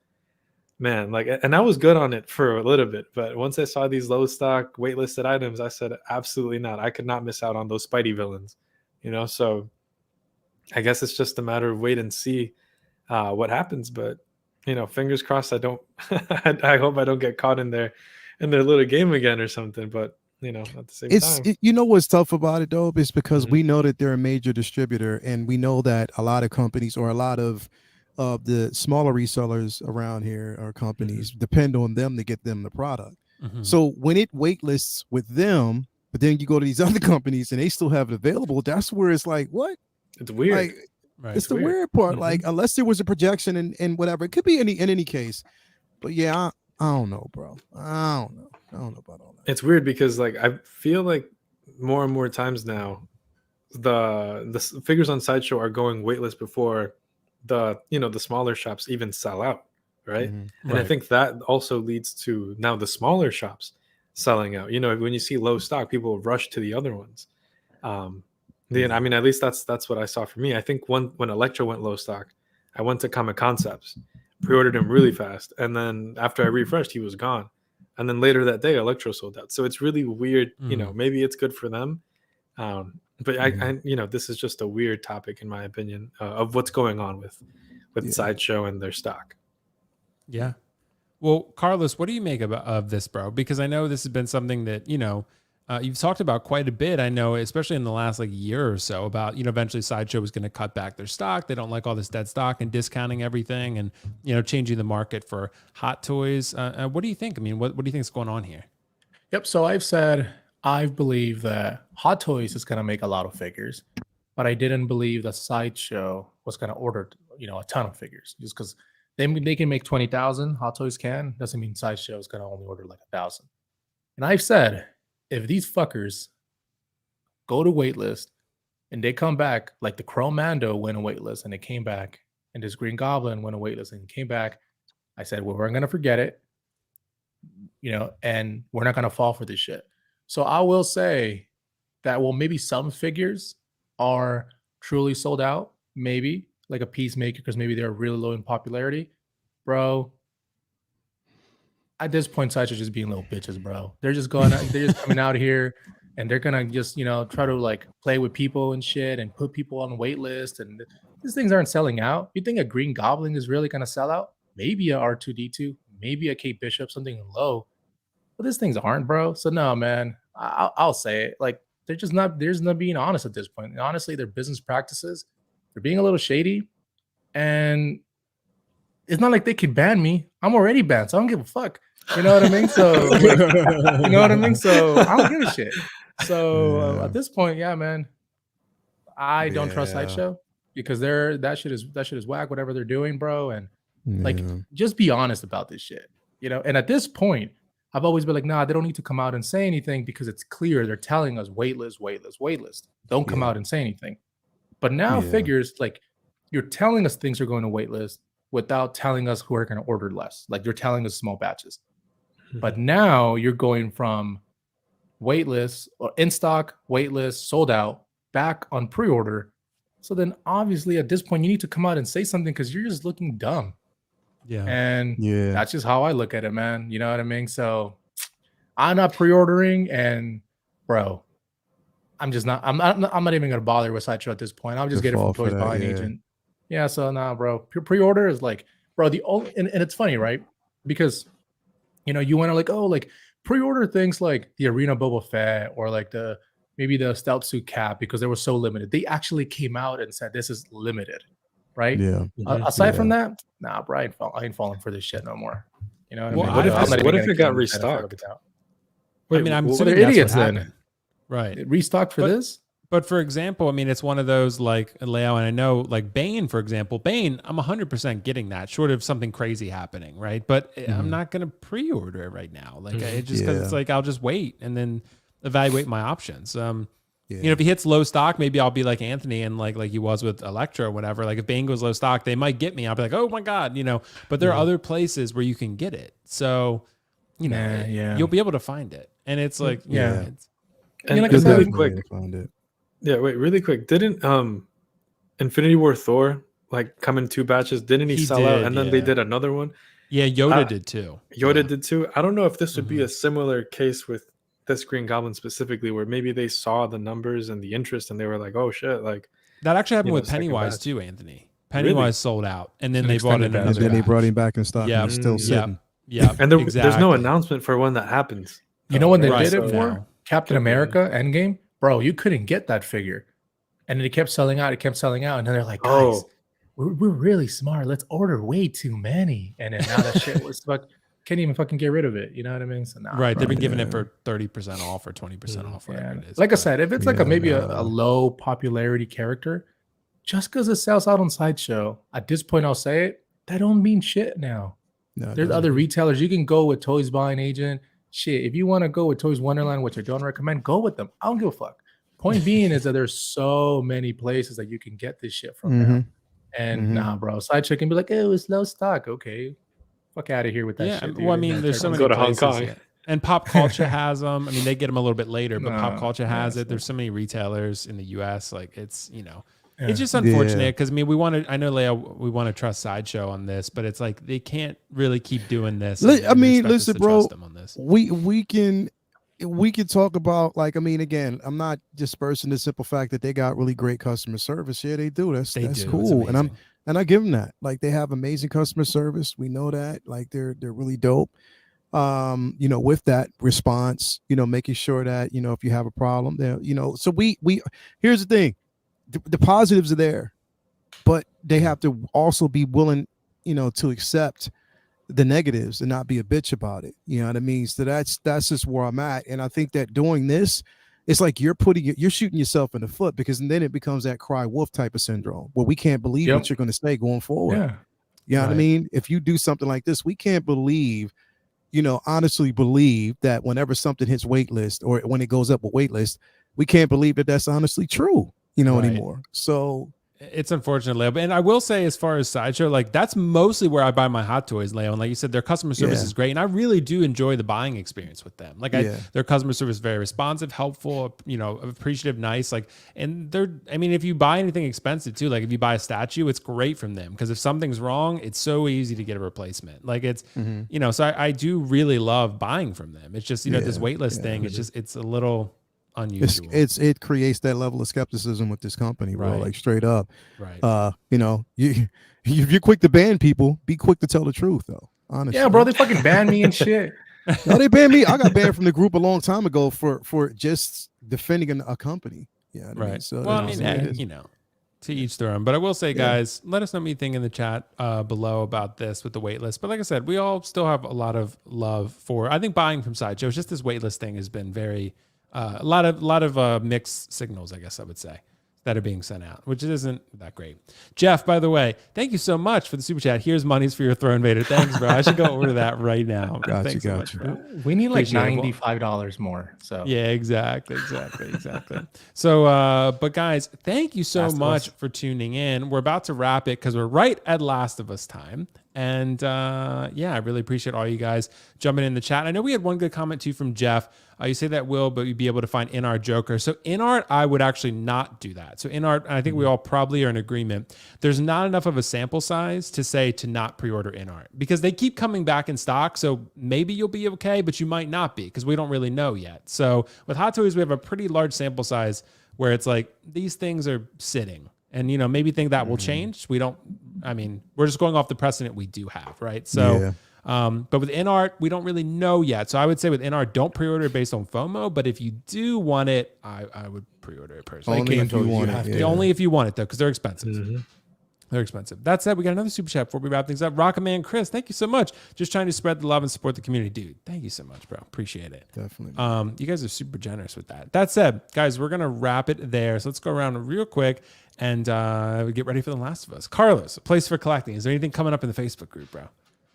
man, like, and I was good on it for a little bit, but once I saw these low stock waitlisted items, I said, absolutely not. I could not miss out on those Spidey villains, so I guess it's just a matter of wait and see what happens. But fingers crossed I don't I hope I don't get caught in their little game again or something. But at the same It's time. you know what's tough about it though, is because Mhm. we know that they're a major distributor, and we know that a lot of companies or a lot of the smaller resellers around here or companies depend on them to get them the product. So when it waitlists with them, but then you go to these other companies and they still have it available, that's where it's like, what? It's weird. Like, Right. it's the weird part. Mhm. Like, unless there was a projection and whatever, it could be in any case. But yeah, I don't know, bro. I don't know about all that. It's weird because like I feel like more and more times now, the figures on Sideshow are going waitlist before the the smaller shops even sell out, right? Mhm. And I Right. think that also leads to now the smaller shops selling out. When you see low stock, people rush to the other ones. I mean, at least that's what I saw for me. I think when Electro went low stock, I went to Comic Concepts, pre-ordered him really fast, and then after I refreshed, he was gone. And then later that day, Electro sold out. So it's really weird. Maybe it's good for them. But I this is just a weird topic in my opinion of what's going on with Sideshow and their stock. Yeah. Well, Carlos, what do you make of this, bro? Because I know this has been something that, you've talked about quite a bit. I know, especially in the last year or so, about, eventually Sideshow was going to cut back their stock. They don't like all this dead stock and discounting everything and, changing the market for hot toys. What do you think? I mean, what do you think is going on here? Yep. So I believe that Hot Toys is going to make a lot of figures, but I didn't believe that Sideshow was going to order, a ton of figures just because they can make 20,000. Hot Toys can, doesn't mean Sideshow is going to only order like 1,000. And I've said, if these fuckers go to waitlist and they come back, like the Chrome Mando went a waitlist and it came back, and this Green Goblin went a waitlist and came back, I said, well, we're going to forget it, and we're not going to fall for this shit. So I will say that, well, maybe some figures are truly sold out, maybe like a Peacemaker, because maybe they're really low in popularity. Bro, at this point, Sideshow just being little bitches, bro. They're just coming out here and they're gonna just, try to play with people and shit and put people on wait list, and these things aren't selling out. You think a Green Goblin is really gonna sell out? Maybe a R2D2, maybe a Kate Bishop, something low. But these things aren't, bro. So no, man, I'll say it. They're just not. There's no being honest at this point. And honestly, their business practices, they're being a little shady, and it's not like they could ban me. I'm already banned, so I don't give a fuck. You know what I mean? So you know what I mean? So I don't give a shit. So at this point, yeah, man, I don't trust Sideshow because that shit is whack. Whatever they're doing, bro, and just be honest about this shit. And at this point, I've always been like, nah, they don't need to come out and say anything because it's clear they're telling us waitlist. Don't come out and say anything. But now figures you're telling us things are going to waitlist without telling us who are going to order less. Like you're telling us small batches. But now you're going from waitlist or in stock, waitlist, sold out, back on pre-order. So then obviously at this point you need to come out and say something because you're just looking dumb. Yeah. And that's just how I look at it, man. You know what I mean? So I'm not pre-ordering, and bro, I'm not even gonna bother with Sideshow at this point. I'll just get it from Toys Buying Agent. Yeah, so nah, bro. Pre-order is bro, the only and it's funny, right? Because you want to pre-order things like the Arena Boba Fett or maybe the Stealth Suit Cap because they were so limited. They actually came out and said this is limited. Right? Yeah. Aside from that, nah, bro, I ain't falling for this shit no more. You know what I mean? What if it got restocked? Wait, I mean, I'm assuming they're that's idiots what then. happened. Right. It restocked for this? But for example, I mean, it's one of those Leo, and I know Bane, for example, I'm 100% getting that short of something crazy happening. Right. But I'm not going to pre-order it right now. It just, cause it's I'll just wait and then evaluate my options. If he hits low stock, maybe I'll be like Anthony and like he was with Electro or whatever. If Bane goes low stock, they might get me. I'll be like, oh my God, but there are other places where you can get it. So, you'll be able to find it. And it's it's, and like I said, really quick. Find it. Yeah, wait, really quick. Didn't Infinity War Thor come in 2 batches? Didn't he sell out and then they did another one? Yeah, Yoda did too. Yoda did too. I don't know if this would be a similar case with this Green Goblin specifically, where maybe they saw the numbers and the interest and they were like, oh shit, that actually happened with Pennywise too, Anthony. Pennywise sold out and then they brought in and then they brought him back in stock. Yeah, and still sitting. Yeah, and there's no announcement for when that happens. You know when they did it for? Captain America Endgame, bro, you couldn't get that figure. And then it kept selling out. And then they're like, guys, we're really smart. Let's order way too many. And then now that shit was can't even fucking get rid of it. You know what I mean? So right. bro, They've been giving it for 30% off or 20% off, whatever it is. Like I said, if it's like maybe a low popularity character, just because it sells out on Sideshow, at this point, I'll say it, that don't mean shit now. There's other retailers. You can go with Toys Buying Agent. Shit, if you want to go with Toys Wonderland, which I don't recommend, go with them. I don't give a fuck. Point being is that there's so many places that you can get this shit from now. And nah, bro, Sideshow can be like, oh, it's low stock. Okay, fuck out of here with that shit. Dude. Well, I mean, there's so many places. Go to Hong Kong. And Pop Culture has them. I mean, they get them a little bit later, but Pop Culture has it. There's so many retailers in the U.S. Like, it's, it's just unfortunate because, I mean, I know, Leia, we want to trust Sideshow on this, but it's like they can't really keep doing this. I mean, listen, bro, we can talk about, like, I mean, again, I'm not dispersing the simple fact that they got really great customer service. Yeah, they do. That's cool. And I give them that. Like, they have amazing customer service. We know that. Like, they're really dope. With that response, making sure that, if you have a problem there, so we here's the thing. The positives are there, but they have to also be willing, to accept the negatives and not be a bitch about it. You know what I mean? So that's just where I'm at. And I think that doing this, it's like you're shooting yourself in the foot, because then it becomes that cry wolf type of syndrome where we can't believe what you're going to say going forward. Yeah. You know what I mean? If you do something like this, we can't believe, honestly believe that whenever something hits waitlist or when it goes up with waitlist, we can't believe that that's honestly true, anymore. So it's unfortunate, Leo. And I will say, as far as Sideshow, like, that's mostly where I buy my hot toys, Leo. And like you said, their customer service is great. And I really do enjoy the buying experience with them. Like, their customer service is very responsive, helpful, appreciative, nice. Like, and if you buy anything expensive too, like if you buy a statue, it's great from them, because if something's wrong, it's so easy to get a replacement. Like, it's, so I do really love buying from them. It's just, this waitlist thing, it's a little unusual. It creates that level of skepticism with this company, bro. Like, straight up. Right. If you're quick to ban people, be quick to tell the truth, though. Honestly. Yeah, bro, they fucking banned me and shit. No, they banned me. I got banned from the group a long time ago for just defending a company. Yeah. Right. mean? So, well, to each their own. But I will say, guys, let us know what you think in the chat below about this with the waitlist. But like I said, we all still have a lot of love for, I think, buying from Sideshow. It's just this waitlist thing has been very, a lot of mixed signals, I guess I would say, that are being sent out, which isn't that great. Jeff, by the way, thank you so much for the super chat. Here's monies for your Throne Vader. Thanks, bro. I should go over to that right now. Got you. We need like $95 more. So yeah, exactly. So, but guys, thank you so much for tuning in. We're about to wrap it because we're right at Last of Us time. And I really appreciate all you guys jumping in the chat. I know we had one good comment too from Jeff. You say that will, but you'd be able to find InArt Joker. So InArt, I would actually not do that. So InArt, I think we all probably are in agreement. There's not enough of a sample size to say to not pre-order InArt, because they keep coming back in stock. So maybe you'll be okay, but you might not be, because we don't really know yet. So with Hot Toys, we have a pretty large sample size where it's like these things are sitting. And, maybe think that will change. We're just going off the precedent we do have, right? So, but with InArt, we don't really know yet. So I would say with InArt, don't pre-order based on FOMO. But if you do want it, I would pre-order it personally. Only if you want it. Only if you want it, though, because they're expensive. They're expensive. That said, we got another super chat before we wrap things up. Rocketman Chris, thank you so much. Just trying to spread the love and support the community. Dude, thank you so much, bro. Appreciate it. Definitely. You guys are super generous with that. That said, guys, we're going to wrap it there. So let's go around real quick and get ready for The Last of Us. Carlos, a place for collecting. Is there anything coming up in the Facebook group, bro?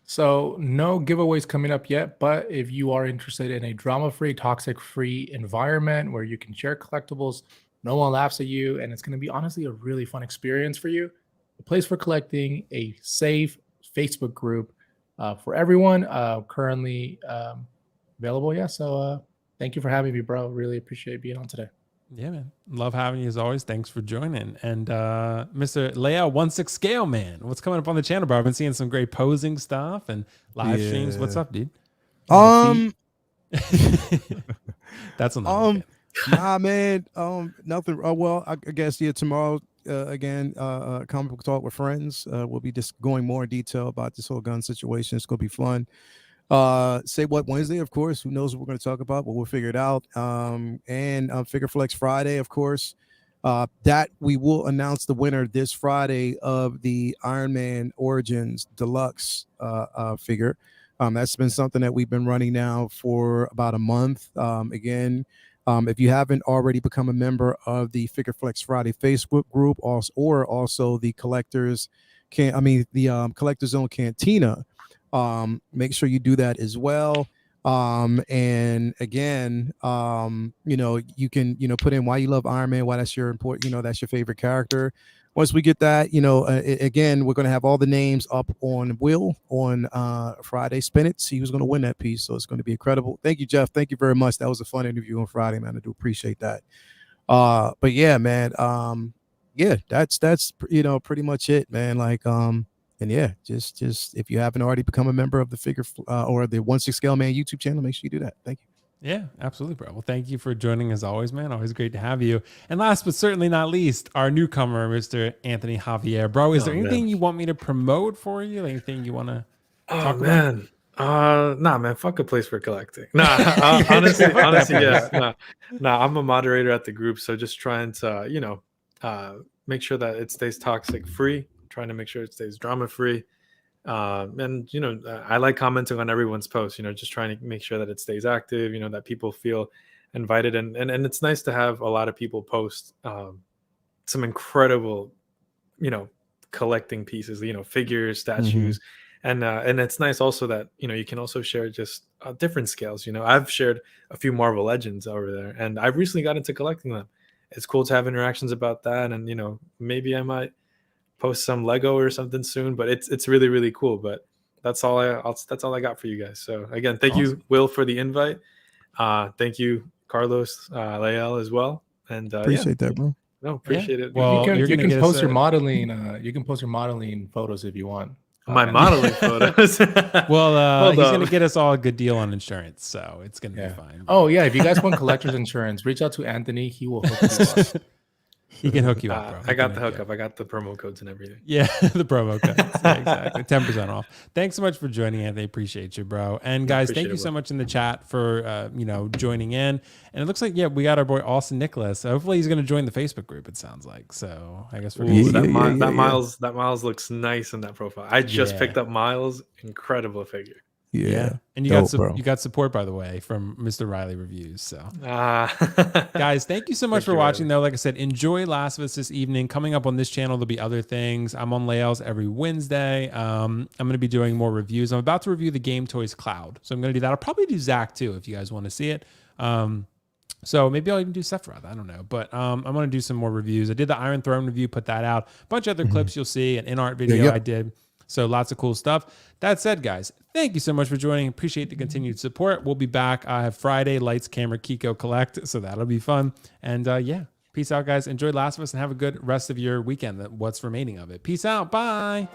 So no giveaways coming up yet, but if you are interested in a drama-free, toxic-free environment where you can share collectibles, no one laughs at you, and it's going to be honestly a really fun experience for you, a place for collecting, a safe Facebook group for everyone, currently available. Yeah, so thank you for having me, bro. Really appreciate being on today. Yeah, man. Love having you as always. Thanks for joining. And Mr. Leia 1/6 Scale Man, what's coming up on the channel, bro? I've been seeing some great posing stuff and live streams. What's up, dude? That's on the nah, man. Nothing. Well, I guess tomorrow again, comic book talk with friends. We'll be just going more in detail about this whole Gunn situation. It's gonna be fun. Say What Wednesday, of course. Who knows what we're going to talk about, but we'll figure it out. And Figure Flex Friday, of course. That we will announce the winner this Friday of the Iron Man Origins Deluxe figure. That's been something that we've been running now for about a month. Again, if you haven't already become a member of the Figure Flex Friday Facebook group, also the Collectors Zone Cantina, make sure you do that as well. And again, you can, put in why you love Iron Man, why that's your important, that's your favorite character. Once we get that, again, we're going to have all the names up on Will on Friday. Spin it, see who's going to win that piece. So it's going to be incredible. Thank you, Jeff. Thank you very much. That was a fun interview on Friday, man. I do appreciate that. But yeah, man. Yeah, that's pretty much it, man. Like, and yeah, just if you haven't already become a member of the Figure or the 1/6 Scale Man YouTube channel, make sure you do that. Thank you. Yeah, absolutely, bro. Well, thank you for joining as always, man. Always great to have you. And last but certainly not least, our newcomer, Mr. Anthony Javier. Bro, is there anything you want me to promote for you? Anything you want to talk about? Nah, man, fuck a place for collecting. Nah, honestly, yeah. Nah, I'm a moderator at the group, so just trying to, make sure that it stays toxic free, trying to make sure it stays drama free. And I like commenting on everyone's posts, just trying to make sure that it stays active, that people feel invited, and it's nice to have a lot of people post some incredible collecting pieces, figures, statues, and it's nice also that you can also share just different scales. I've shared a few Marvel Legends over there, and I've recently got into collecting them. It's cool to have interactions about that, and maybe I might post some Lego or something soon, but it's really, really cool. But that's all I got for you guys. So again, thank you, Will, for the invite. Thank you, Carlos, Lael as well. And appreciate that, bro. No, appreciate it. Well, you can post your modeling. You can post your modeling photos if you want. My modeling photos. Well, he's going to get us all a good deal on insurance, so it's going to be fine. Oh yeah, if you guys want collector's insurance, reach out to Anthony. He will hook you up. He can hook you up, bro. I got the hookup. I got the promo codes and everything. Yeah, the promo codes. Yeah, exactly. 10% off. Thanks so much for joining, Anthony. Appreciate you, bro. And guys, thank you so much in the chat for joining in. And it looks like we got our boy Austin Nicholas. So hopefully he's going to join the Facebook group. It sounds like. So I guess that Miles looks nice in that profile. I just picked up Miles. Incredible figure. Yeah. And you got support, by the way, from Mr. Riley Reviews. So guys, thank you so much for watching, though. Like I said, enjoy Last of Us this evening. Coming up on this channel, there'll be other things. I'm on Lael's every Wednesday. I'm going to be doing more reviews. I'm about to review the Game Toys Cloud, so I'm going to do that. I'll probably do Zach too if you guys want to see it. So maybe I'll even do Sephiroth. I don't know. But I'm going to do some more reviews. I did the Iron Throne review, put that out. A bunch of other clips you'll see, an in-art video I did. So lots of cool stuff. That said, guys, thank you so much for joining. Appreciate the continued support. We'll be back. I have Friday, Lights, Camera, Kiko Collect. So that'll be fun. And peace out, guys. Enjoy Last of Us and have a good rest of your weekend, what's remaining of it. Peace out. Bye.